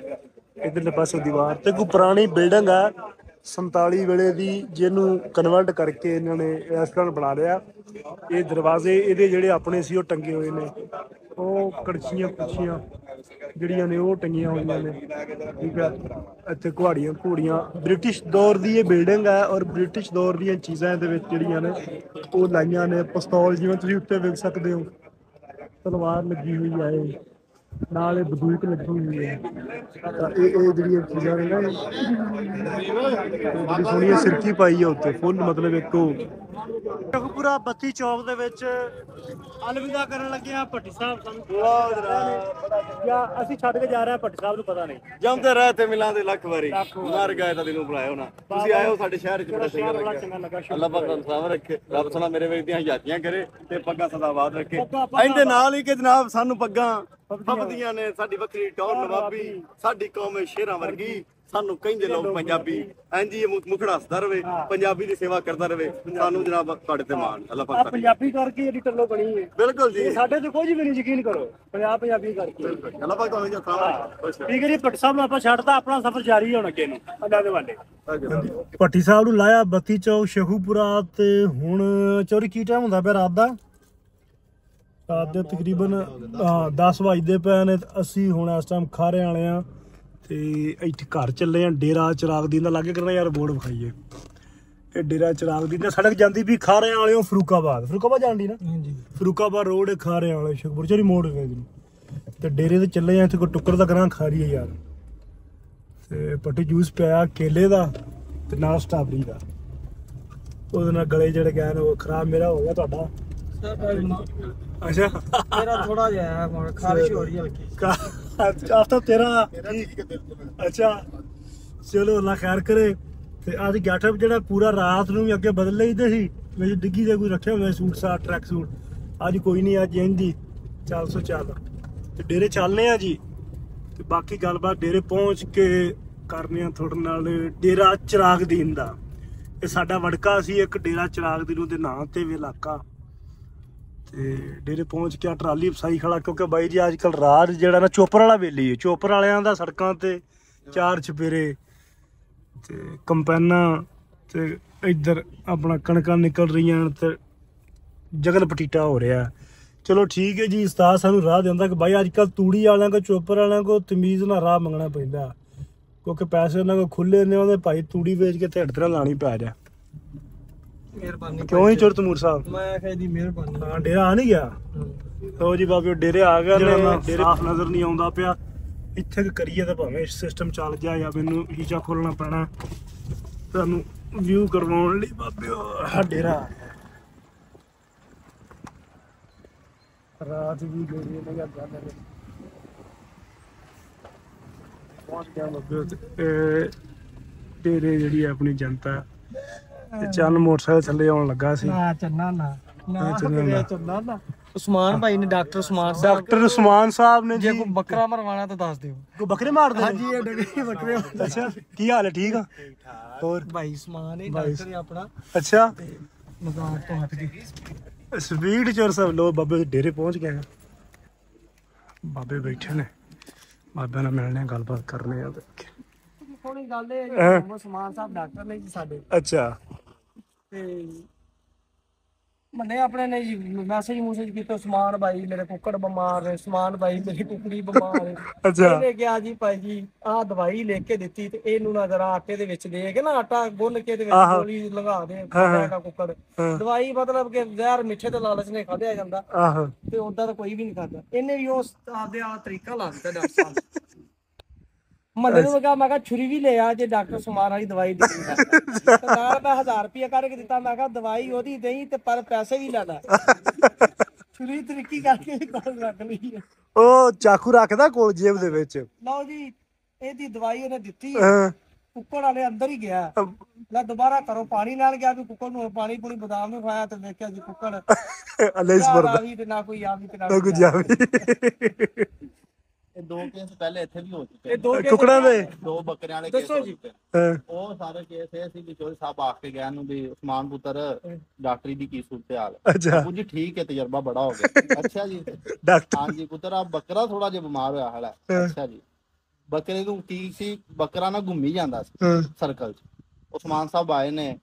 ਇਧਰਲੇ ਪਾਸੇ ਦੀਵਾਰ ਤੇ ਕੋਈ ਪੁਰਾਣੀ ਬਿਲਡਿੰਗ ਆ 47 ਵੇਲੇ ਦੀ ਜਿਹਨੂੰ ਕਨਵਰਟ ਕਰਕੇ ਇਹਨਾਂ ਨੇ ਰੈਸਟੋਰੈਂਟ ਬਣਾ ਲਿਆ। ਇਹ ਦਰਵਾਜ਼ੇ ਇਹਦੇ ਜਿਹੜੇ ਆਪਣੇ ਸੀ ਉਹ ਟੰਗੇ ਹੋਏ ਨੇ ਉਹ ਕੜਛੀਆਂ ਕੁੜਛੀਆਂ ਜਿਹੜੀਆਂ ਨੇ ਉਹ ਟੰਗੀਆਂ ਹੋਈਆਂ ਨੇ ਠੀਕ ਹੈ। ਇੱਥੇ ਘੋੜੀਆਂ ਬ੍ਰਿਟਿਸ਼ ਦੌਰ ਦੀ ਇਹ ਬਿਲਡਿੰਗ ਹੈ ਔਰ ਬ੍ਰਿਟਿਸ਼ ਦੌਰ ਦੀਆਂ ਚੀਜ਼ਾਂ ਇਹਦੇ ਵਿੱਚ ਜਿਹੜੀਆਂ ਨੇ ਉਹ ਲਾਈਆਂ ਨੇ ਪਿਸਤੌਲ ਜਿਵੇਂ ਤੁਸੀਂ ਉੱਤੇ ਵੇਖ ਸਕਦੇ ਹੋ ਤਲਵਾਰ ਲੱਗੀ ਹੋਈ ਹੈ ਨਾਲ ਇਹ ਬੰਦੂਕ ਲੱਗੀ ਹੋਈ ਹੈ ਤਾਂ ਇਹ ਜਿਹੜੀਆਂ ਚੀਜ਼ਾਂ ਨੇ ਨਾ ਬੜੀ ਸੋਹਣੀ ਸਿਰਕੀ ਪਾਈ ਹੈ ਉੱਤੇ ਫੁੱਲ ਮਤਲਬ ਇੱਕ ਸ਼ੇਖੂਪੁਰਾ ਬੱਤੀ ਚੌਕ ਦੇ ਵਿੱਚ ਅਲਵਿਦਾ ਕਰਨ ਲੱਗੇ ਆ ਭੱਟੀ ਸਾਹਿਬ ਸਾਨੂੰ ਜਾਂ ਅਸੀਂ ਛੱਡ ਕੇ ਜਾ ਰਹੇ ਹਾਂ ਭੱਟੀ ਸਾਹਿਬ ਨੂੰ ਪਤਾ ਨਹੀਂ ਜਾਂਦੇ ਰਹੇ ਤੇ ਮਿਲਾਂ ਦੇ ਲੱਖ ਵਾਰੀ ਮਰ ਗਏ ਤਾਂ ਦਿਲੋਂ ਬੁਲਾਇਓ ਨਾ ਤੁਸੀਂ ਆਇਓ ਸਾਡੇ ਸ਼ਹਿਰ ਚ ਬੜਾ ਚੰਗਾ ਲੱਗਾ ਅੱਲਾਹ ਪਾਕ ਤੁਹਾਨੂੰ ਸਲਾਮਤ ਰੱਖੇ ਰੱਬ ਸੋਨਾ ਮੇਰੇ ਵੇਖ ਦੀਆਂ ਹਜ਼ਾਤੀਆਂ ਕਰੇ ਤੇ ਪੱਗਾਂ ਸਦਾ ਆਬਾਦ ਰੱਖੇ ਇਹਦੇ ਨਾਲ ਹੀ ਕਿ ਜਨਾਬ ਸਾਨੂੰ ਪੱਗਾਂ ਫੱਬਦੀਆਂ ਨੇ ਸਾਡੀ ਵੱਖਰੀ ਟੌਰ ਨਵਾਬੀ ਸਾਡੀ ਕੌਮ ਸ਼ੇਰਾਂ ਵਰਗੀ ਸਾਨੂੰ ਕਹਿੰਦੇ ਲੋਕ ਪੰਜਾਬੀ ਇੰਜ ਹੀ ਮੁਖੜਾ ਹੱਸਦਾ ਰਵੇ ਪੰਜਾਬੀ ਦੀ ਸੇਵਾ ਕਰਦਾ ਰਵੇ ਸਾਨੂੰ ਜਨਾਬ ਤੁਹਾਡੇ ਤੇ ਮਾਣ ਅੱਲਾਹ ਪਾਕ ਪੰਜਾਬੀ ਕਰਕੇ ਇਹਦੀ ਟੱਲੋ ਬਣੀ ਹੈ ਬਿਲਕੁਲ ਜੀ ਸਾਡੇ ਤੇ ਕੁਝ ਵੀ ਨਹੀਂ ਯਕੀਨ ਕਰੋ ਪੰਜਾਬੀ ਕਰਕੇ ਅੱਲਾਹ ਪਾਕ ਤੁਹਾਨੂੰ ਜੱਥਾ ਠੀਕ ਹੈ ਜੀ ਭੱਟੀ ਸਾਹਿਬ ਨੂੰ ਆਪਾਂ ਛੱਡਦਾ ਆਪਣਾ ਸਫ਼ਰ ਜਾਰੀ ਹੈ ਹੁਣ ਅੱਗੇ ਨੂੰ ਅੱਲਾ ਦੇ ਵਾਲੇ ਭੱਟੀ ਸਾਹਿਬ ਨੂੰ ਲਾਇਆ ਬੱਤੀ ਚੌਕ ਸ਼ੇਖੂਪੁਰਾ ਤੇ ਹੁਣ ਚੋਰੀ ਕੀ ਟਾਈਮ ਹੁੰਦਾ ਪਿਆ ਰਾਤ ਦੇ ਤਕਰੀਬਨ 10 ਵਜਦੇ ਪਏ ਨੇ ਅਸੀਂ ਹੁਣ ਇਸ ਟਾਈਮ ਖਾਰੇ ਵਾਲੇ ਆ ਤੇ ਇੱਥੇ ਘਰ ਚੱਲੇ ਆ ਡੇਰਾ ਚਿਰਾਗਦੀਨ ਦਾ ਲਾਗੇ ਕਰਨਾ ਯਾਰ ਬੋਰਡ ਵਿਖਾਈਏ ਇਹ ਡੇਰਾ ਚਿਰਾਗਦੀਨ ਦਾ ਸੜਕ ਜਾਂਦੀ ਵੀ ਖਾਰੇ ਵਾਲਿਓ ਫਰੂਕਾਬਾਦ ਜਾਂਦੀ ਨਾ ਹਾਂਜੀ ਫਰੂਕਾਬਾਦ ਰੋਡ ਖਾਰੇ ਵਾਲੇ ਸ਼ੇਖੂਪੁਰ ਚੋਰੀ ਮੋੜ ਗਏ ਜੀ ਤੇ ਡੇਰੇ ਤੇ ਚੱਲੇ ਆ ਇੱਥੇ ਕੋਈ ਟੁੱਕਰ ਦਾ ਕਰਾਂ ਖਾਰੀ ਹੈ ਯਾਰ ਤੇ ਪੱਟੀ ਜੂਸ ਪਿਆ ਕੇਲੇ ਦਾ ਤੇ ਨਾਲ ਸਟ੍ਰਾਬਰੀ ਦਾ ਉਹਦੇ ਨਾਲ ਗਲੇ ਜਿਹੜੇ ਗਏ ਨੇ ਉਹ ਖਰਾਬ ਮੇਰਾ ਹੋ ਗਿਆ ਤੁਹਾਡਾ ਅੱਛਾ ਮੇਰਾ ਥੋੜਾ ਜਿਹਾ ਖਾਰਿਸ਼ ਹੋ ਰਹੀ ਹੈ ਆਫਤਾ ਤੇਰਾ ਅੱਛਾ ਚਲੋ ਅੱਲਾ ਖੈਰ ਕਰੇ ਤੇ ਅੱਜ ਗੈਟਅਪ ਜਿਹੜਾ ਪੂਰਾ ਰਾਤ ਨੂੰ ਵੀ ਅੱਗੇ ਬਦਲ ਲਈਦੇ ਸੀ ਮੇਰੀ ਡਿੱਗੀ ਦੇ ਕੋਈ ਰੱਖਿਆ ਹੋਇਆ ਸੂਟ ਸਾਟ ਟਰੈਕ ਸੂਟ ਅੱਜ ਕੋਈ ਨਹੀਂ ਅੱਜ ਇੰਦੀ 404 ਤੇ ਡੇਰੇ ਚੱਲਨੇ ਆ ਜੀ ਤੇ ਬਾਕੀ ਗੱਲਬਾਤ ਡੇਰੇ ਪਹੁੰਚ ਕੇ ਕਰਨੇ ਆ ਤੁਹਾਡੇ ਨਾਲ ਡੇਰਾ ਚਿਰਾਗਦੀਨ ਦਾ ਇਹ ਸਾਡਾ ਵੜਕਾ ਸੀ ਇੱਕ ਡੇਰਾ ਚਿਰਾਗਦੀਨ ਦੇ ਨਾਂ ਤੇ ਵੀ ਇਲਾਕਾ ਤੇ ਡੇਰੇ ਪਹੁੰਚ ਕੇ ਟਰਾਲੀ ਫਸਾਈ ਖੜਾ ਕਿਉਂਕਿ ਬਾਈ ਜੀ ਅੱਜ ਕੱਲ ਰਾਜ ਜਿਹੜਾ ਨਾ ਚੋਪਰ ਵਾਲਾ ਵੇਲੀ ਹੈ ਚੋਪਰ ਵਾਲਿਆਂ ਦਾ ਸੜਕਾਂ ਤੇ ਚਾਰ ਚਪੇਰੇ ਤੇ ਕੰਪੈਨਾਂ ਤੇ ਇੱਧਰ ਆਪਣਾ ਕਣਕਾਂ ਨਿਕਲ ਰਹੀਆਂ ਤੇ ਜਗਲ ਪਟੀਟਾ ਹੋ ਰਿਹਾ ਚਲੋ ਠੀਕ ਹੈ ਜੀ ਉਸਤਾਦ ਸਾਨੂੰ ਰਾਹ ਦਿੰਦਾ ਕਿ ਬਾਈ ਅੱਜ ਕੱਲ ਤੂੜੀ ਵਾਲਿਆਂ ਕੋ ਚੋਪਰ ਵਾਲਿਆਂ ਕੋ ਤਮੀਜ਼ ਨਾਲ ਰਾਹ ਮੰਗਣਾ ਪੈਂਦਾ ਕਿਉਂਕਿ ਪੈਸੇ ਉਹਨਾਂ ਕੋਲ ਖੁੱਲੇ ਨੇ ਉਹਦੇ ਭਾਈ ਤੂੜੀ ਵੇਚ ਕੇ ਢਿੱਡ ਤੇ ਲਾਣੀ ਪੈ ਜਾ ਮਿਹਰਬਾਨੀ ਕਿਉਂ ਹੀ ਚੁਰ ਤਮੂਰ ਸਾਹਿਬ ਮੈਂ ਕਹਿੰਦੀ ਮਿਹਰਬਾਨੀ ਹਾਂ ਡੇਰਾ ਆ ਨਹੀਂ ਗਿਆ ਲੋ ਜੀ ਬਾਬੇ ਡੇਰੇ ਆ ਗਿਆ ਡੇਰੇ ਸਾਫ ਨਜ਼ਰ ਨਹੀਂ ਆਉਂਦਾ ਪਿਆ ਇੱਥੇ ਕਰੀਏ ਤਾਂ ਭਾਵੇਂ ਸਿਸਟਮ ਚੱਲ ਜਾ ਜਾਂ ਮੈਨੂੰ ਹੀਚਾ ਖੋਲਣਾ ਪੈਣਾ ਤੁਹਾਨੂੰ ਵਿਊ ਕਰਵਾਉਣ ਲਈ ਬਾਬੇ ਆ ਡੇਰਾ ਰਾਤ ਵੀ ਗਈ ਨਹੀਂ ਆ ਗੱਲ ਪਹੁੰਚ ਗਿਆ ਬਾਬੇ ਡੇਰੇ ਜਿਹੜੀ ਆਪਣੀ ਜਨਤਾ ਤੇ ਚੰਨ ਮੋਟਰਸਾਈਕਲ ਥੱਲੇ ਆਉਣ ਲੱਗਾ ਸੀ ਨਾ ਚੰਨਾ ਨਾ ਉਸਮਾਨ ਭਾਈ ਨੇ ਡਾਕਟਰ ਉਸਮਾਨ ਸਾਹਿਬ ਨੇ ਜੇ ਕੋਈ ਬੱਕਰਾ ਮਰਵਾਣਾ ਤਾਂ ਦੱਸ ਦਿਓ ਕੋਈ ਬੱਕਰੇ ਮਾਰਦੇ ਹਾਂਜੀ ਇਹ ਡੱਗੇ ਬੱਕਰੇ ਅੱਛਾ ਕੀ ਹਾਲ ਹੈ ਠੀਕ ਆ ਹੋਰ ਭਾਈ ਉਸਮਾਨ ਇਹ ਡਾਕਟਰ ਆਪਣਾ ਅੱਛਾ ਮਜ਼ਾਕ ਤੋਂ ਹਟ ਕੇ ਸਪੀਡ ਚੋਰ ਸਭ ਲੋ ਬਾਬੇ ਦੇ ਡੇਰੇ ਪਹੁੰਚ ਗਏ ਬਾਬੇ ਬੈਠੇ ਨੇ ਬਾਬਿਆਂ ਨਾਲ ਮਿਲਣੇ ਗੱਲਬਾਤ ਕਰਨੇ ਆ ਥੋੜੀ ਗੱਲ ਇਹ ਉਸਮਾਨ ਸਾਹਿਬ ਡਾਕਟਰ ਨੇ ਜੀ ਸਾਡੇ ਅੱਛਾ ਤੇ ਮੰਨੇ ਆਪਣੇ ਨੇ ਜੀ ਮੈਸੇਜ ਮੂਸੇਜ ਕੀਤਾ ਉਸਮਾਨ ਭਾਈ ਮੇਰੇ ਕੁੱਕੜ ਬਿਮਾਰ ਨੇ, ਉਸਮਾਨ ਭਾਈ ਮੇਰੀ ਕੁੱਕੜੀ ਬਿਮਾਰ ਹੈ। ਅੱਛਾ। ਇਹਨੇ ਕਿਹਾ ਜੀ ਭਾਈ ਜੀ ਆਹ ਦਵਾਈ ਲਿਖ ਕੇ ਦਿੱਤੀ ਤੇ ਇਹਨੂੰ ਨਾ ਜ਼ਰਾ ਆਟੇ ਦੇ ਵਿੱਚ ਦੇ ਕੇ ਨਾ ਆਟਾ ਗੁੰਨ ਕੇ ਤੇ ਵਿੱਚ ਗੋਲੀ ਲਗਾ ਦੇ ਖਾਏਗਾ ਕੁੱਕੜ। ਦਵਾਈ ਮਤਲਬ ਕਿ ਜ਼ਹਿਰ ਮਿੱਠੇ ਤੇ ਲਾਲਚ ਨੇ ਖਾਧਿਆ ਜਾਂਦਾ ਆਹੋ ਤੇ ਉਦਾਂ ਤਾਂ ਕੋਈ ਵੀ ਨਹੀਂ ਖਾਦਾ। ਇਹਨੇ ਵੀ ਉਸ ਆਪਦੇ ਆ ਤਰੀਕਾ ਲਾ ਦਿੱਤਾ ਡਾਕਟਰ ਸਾਹਿਬ ਮੰਨੇ ਨੂੰ ਕਿਹਾ ਮੈਂ ਕਿਹਾ ਛੁਰੀ ਵੀ ਲੈ ਆ ਜੇ ਡਾਕਟਰ ਸੁਮਾਰ ਵਾਲੀ ਦਵਾਈ ਦਿੱਤੀ ਤੇ ਨਾਲ ਮੈਂ 1000 ਰੁਪਇਆ ਕੱਢ ਕੇ ਦਿੱਤਾ। ਮੈਂ ਕਿਹਾ ਦਵਾਈ ਉਹਦੀ ਦੇਈ ਤੇ ਪਰ ਪੈਸੇ ਵੀ ਲੈਣਾ। ਛੁਰੀ ਤਰੀਕੀ ਕਰਕੇ ਕੋਲ ਰੱਖ ਲਈ। ਉਹ ਚਾਕੂ ਰੱਖਦਾ ਕੋਲ ਜੇਬ ਦੇ ਵਿੱਚ। ਲਓ ਜੀ ਇਹਦੀ ਦਵਾਈ ਉਹਨੇ ਦਿੱਤੀ ਹਾਂ। ਕੁੱਕੜ ਵਾਲੇ ਅੰਦਰ ਹੀ ਗਿਆ। ਲੈ ਦੁਬਾਰਾ ਕਰੋ ਪਾਣੀ ਨਾਲ ਗਿਆ ਵੀ ਕੁੱਕੜ ਨੂੰ ਪਾਣੀ ਪੂਣੀ ਬਦਾਮ ਨੂੰ ਖਾਇਆ ਤੇ ਵੇਖਿਆ ਜੀ ਕੁੱਕੜ ਅਲੇ ਸਪਰਦਾ ਤੇ ਨਾ ਕੋਈ ਆਵੀ ਤੇ ਨਾ ਕੋਈ ਜਾਵੀ। ਇਹ 2 ਕੇਸ ਪਹਿਲੇ ਇੱਥੇ ਵੀ ਹੋ ਚੁੱਕੇ ਇਹ 2 ਕੁਕੜਾਂ ਦੇ 2 ਬੱਕਰਿਆਂ ਵਾਲੇ ਕੇਸ ਦੱਸੋ ਹੋ ਜੀ। ਚੁੱਕੇ ਹਾਂ। ਉਹ ਸਾਰੇ ਕੇਸ ਇਹ ਸੀ ਕਿ ਚੋਰੀ ਸਾਹਿਬ ਆ ਕੇ ਗਿਆ ਨੂੰ ਵੀ ਉਸਮਾਨ ਪੁੱਤਰ ਡਾਕਟਰੀ ਦੀ ਕੀ ਸੂਰਤ ਹਾਲ ਹੈ। ਅੱਛਾ ਬਾਪੂ ਜੀ ਠੀਕ ਹੈ ਤਜਰਬਾ ਬੜਾ ਹੋ ਗਿਆ। ਅੱਛਾ ਜੀ ਡਾਕਟਰ ਹਾਂਜੀ ਪੁੱਤਰ ਆ ਬੱਕਰਾ ਥੋੜਾ ਜਿਹਾ ਬਿਮਾਰ ਹੋਇਆ ਹਾਲ ਹੈ। ਅੱਛਾ ਜੀ ਬੱਕਰੇ ਨੂੰ ਕੀ ਸੀ ਬੱਕਰਾ ਨਾ ਘੁੰਮੀ ਜਾਂਦਾ ਸੀ ਹਾਂ। ਸਰਕਲ 'ਚ। ਉਸਮਾਨ ਸਾਹਿਬ ਆਏ ਨੇ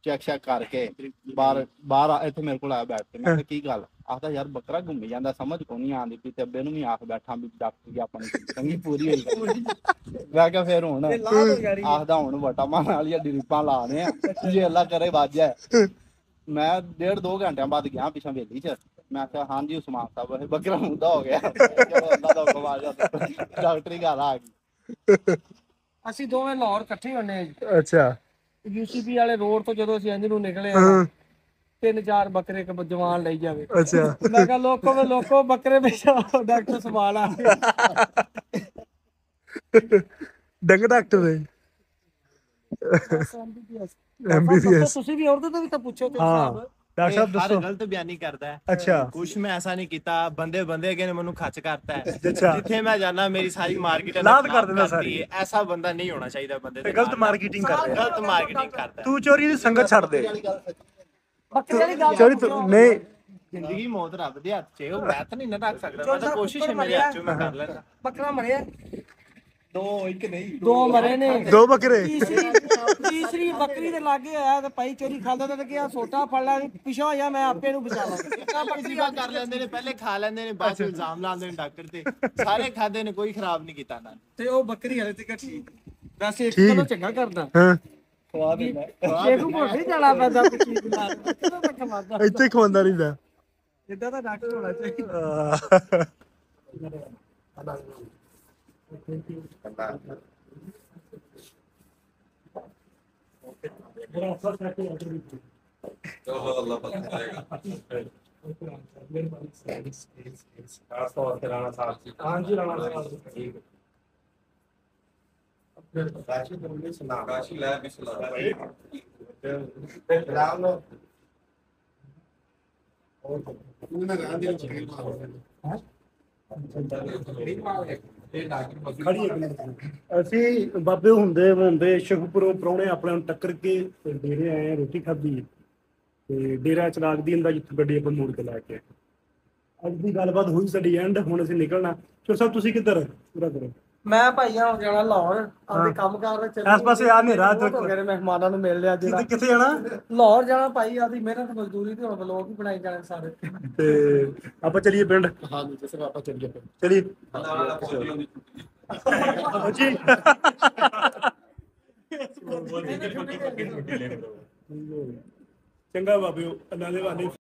ਚੈੱਕ ਕਰਕੇ ਬਾਹਰ ਇੱਥੇ ਮੇਰੇ ਕੋਲ ਆਇਆ ਬੈਠ ਕੇ। ਮੈਂ ਕਿਹਾ ਕੀ ਗੱਲ ਆਖਦਾ ਯਾਰ ਬੱਕਰਾ ਘੁੰਮੀ ਜਾਂਦਾ ਸਮਝ ਕੋ ਨਹੀਂ ਆਉਂਦੀ ਪਈ ਤੇ ਅੱਬੇ ਨੂੰ ਵੀ ਆਖ ਬੈਠਾ ਵੀ ਡਾਕਟਰ ਜੀ ਆਪਣੀ ਚੰਗੀ ਪੂਰੀ ਹੋਈ। ਮੈਂ ਕਿਹਾ ਫਿਰ ਹੁਣ ਆਖਦਾ ਹੁਣ ਵਟਾ ਮਾਰਨ ਵਾਲੀਆਂ ਡਰਿਪਾਂ ਲਾਣੇ ਆ ਜੇ ਅੱਲਾ ਕਰੇ ਵਾਜਾ। ਮੈਂ 1.5-2 ਘੰਟਿਆਂ ਬਾਅਦ ਗਿਆ ਪਿਛਾਂ ਵੇਲੀ 'ਚ। ਮੈਂ ਕਿਹਾ ਹਾਂਜੀ ਉਸਮਾਨ ਸਾਹਿਬ ਇਹ ਬੱਕਰਾ ਮੁੰਡਾ ਹੋ ਗਿਆ। ਚਲੋ ਅੱਲਾ ਦਾ ਹੁਕਮ ਆ ਜਾ ਡਾਕਟਰੀ ਘਰ ਆ ਗਈ। ਅਸੀਂ ਦੋਵੇਂ ਲਾਹੌਰ ਇਕੱਠੇ ਹੁੰਨੇ ਅੱਛਾ। UCP ਵਾਲੇ ਰੋਡ ਤੋਂ ਜਦੋਂ ਅਸੀਂ ਇੰਜ ਨੂੰ ਨਿਕਲੇ 3-4 ਬੱਕਰੇ ਇੱਕ ਜਵਾਨ ਲਈ ਜਾਵੇ। ਅੱਛਾ। ਮੈਂ ਕਿਹਾ ਲੋਕੋ ਬੱਕਰੇ ਵਿੱਚ ਡਾਕਟਰ ਸਵਾਲ ਆ ਡੰਗ ਡਾਕਟਰ ਦੇ MBBS। ਤੁਸੀਂ ਵੀ ਔਰਤ ਤੋਂ ਵੀ ਤਾਂ ਪੁੱਛੋ ਤੇ ਹਾਂ ਸਾਹਿਬ ਡਾਕਟਰ ਸਾਹਿਬ ਹਰ ਦੱਸੋ। ਗਲਤ ਬਿਆਨੀ ਕਰਦਾ ਹੈ। ਅੱਛਾ। ਕੁਛ ਮੈਂ ਐਸਾ ਨਹੀਂ ਕੀਤਾ ਬੰਦੇ ਅਗੇ ਨੇ ਮੈਨੂੰ ਖੱਚ ਕਰਤਾ ਹੈ। ਅੱਛਾ। ਜਿੱਥੇ ਮੈਂ ਜਾਣਾ ਮੇਰੀ ਸਾਰੀ ਮਾਰਕੀਟ ਲਾਤ ਕਰ ਦਿੰਦਾ ਸਾਰੀ। ਐਸਾ ਬੰਦਾ ਨਹੀਂ ਹੋਣਾ ਚਾਹੀਦਾ ਬੰਦੇ ਦੇ ਗਲਤ ਨਾਲ। ਮਾਰਕੀਟਿੰਗ ਕਰ ਰਿਹਾ। ਗਲਤ ਮਾਰਕੀਟਿੰਗ ਕਰਦਾ ਹੈ। ਤੂੰ ਚੋਰੀ ਦੀ ਸੰਗਤ ਛੱਡ ਦੇ। ਬੱਕਰੇ ਵਾਲੀ ਗੱਲ ਚੋਰੀ ਨਹੀਂ ਜ਼ਿੰਦਗੀ ਮੌਤ ਰੱਬ ਦੇ ਹੱਥ 'ਚ ਹੈ। ਉਹ ਮੈਂ ਤਾਂ ਨਹੀਂ ਨਾ ਰੱਖ ਸਕਦਾ। ਮੈਂ ਤਾਂ ਕੋਸ਼ਿਸ਼ ਹੈ ਮੇਰੇ ਹੱਥ 'ਚ ਮੈਂ ਕਰ ਲੈਣਾ। ਬੱਕਰਾ ਮਰਿਆ 2 ਨਹੀਂ 2 ਮਰੇ ਨੇ। 2 ਬੱਕਰੇ। ਤੀਸਰੀ ਬੱਕਰੀ ਦੇ ਲਾਗੇ ਆਇਆ ਤੇ ਭਾਈ ਚੋਰੀ ਖਾਂਦਾ ਤਾਂ ਕਿਹਾ ਸੋਟਾ ਫੜ ਲੈ ਪਿਛੋ ਆ ਜਾ ਮੈਂ ਆਪੇ ਨੂੰ ਬਚਾ ਲਾਂ। ਬੱਕਰੀਆਂ ਕਰ ਲੈਂਦੇ ਨੇ ਪਹਿਲੇ ਖਾ ਲੈਂਦੇ ਨੇ ਬਾਅਦ 'ਚ ਇਲਜ਼ਾਮ ਲਾਉਂਦੇ ਨੇ ਡਾਕਟਰ ਤੇ। ਸਾਰੇ ਖਾਦੇ ਨੇ ਕੋਈ ਖਰਾਬ ਨਹੀਂ ਕੀਤਾ ਨਾ। ਤੇ ਉਹ ਬੱਕਰੀ ਹਲੇ ਤੱਕ ਠੀਕ ਵੈਸੇ ਇੱਕ ਕਿਲੋ ਚੰਗਾ ਕਰਦਾ। ਹਾਂ ਖਵਾ ਦਿੰਦਾ ਸ਼ੇਖ ਨੂੰ ਭੁੱਲ ਜਾਣਾ ਪੈਂਦਾ ਕੁਝ ਚੀਜ਼ ਨਾਲ ਕਿਦੋਂ ਤੱਕ ਖਵਾਦਾ ਇੱਥੇ ਖਵਾਉਂਦਾ ਰਹਿੰਦਾ। ਇਦਾਂ ਦਾ ਡਾਕਟਰ ਹੋਣਾ ਚਾਹੀਦਾ। ਖਾਸ ਤੌਰ ਤੇ ਰਾਣਾ ਸਾਹਿਬ ਜੀ। ਹਾਂਜੀ ਰਾਣਾ ਸਾਹਿਬ ਠੀਕ ਹੈ। ਅਸੀਂ ਬਾਬੇ ਹੁੰਦੇ ਸ਼ੁਕਰਪੁਰੋਂ ਪ੍ਰਾਹੁਣੇ ਆਪਣੇ ਨੂੰ ਟੱਕਰ ਕੇ ਤੇ ਡੇਰੇ ਆਏ ਆ ਰੋਟੀ ਖਾਧੀ ਤੇ ਡੇਰਾ ਚਲਾਕ ਦੀ ਹੁੰਦਾ ਜਿੱਥੇ ਗੱਡੀ ਆਪਾਂ ਮੋੜ ਕੇ ਲੈ ਕੇ ਆਏ। ਅੱਜ ਦੀ ਗੱਲਬਾਤ ਹੋਈ ਸਾਡੀ ਐਂਡ। ਹੁਣ ਅਸੀਂ ਨਿਕਲਣਾ। ਚੋਰ ਸਾਹਿਬ ਤੁਸੀਂ ਕਿੱਧਰ ਪੂਰਾ ਕਰੋ। ਮੈਂ ਭਾਈਆ ਹੋ ਜਾਣਾ ਲਾਹੌਰ ਆਪਦੇ ਕੰਮ ਕਾਰ ਵਿੱਚ ਇਸ ਪਾਸੇ ਆ ਹਨੇਰਾ ਤੇ ਹੋ ਗਏ ਨੇ ਮਹਿਮਾਨਾਂ ਨੂੰ ਮਿਲ ਲਿਆ ਜਿਹੜਾ ਕਿੱਥੇ ਜਾਣਾ? ਲਾਹੌਰ ਜਾਣਾ ਭਾਈ ਆਪਦੀ ਮਿਹਨਤ ਮਜ਼ਦੂਰੀ ਤੇ ਹੁਣ ਵਲੋਗ ਵੀ ਬਣਾਈ ਜਾਣੇ ਸਾਰੇ। ਤੇ ਆਪਾਂ ਚੱਲੀਏ ਪਿੰਡ। ਹਾਂਜੀ ਜਿਸ ਆਪਾਂ ਚੱਲੀਏ ਫਿਰ। ਚਲੀਏ ਜੀ। ਚੰਗਾ ਬਾਬਿਓ ਅੱਲਾ ਦੇ ਵਾਲੇ।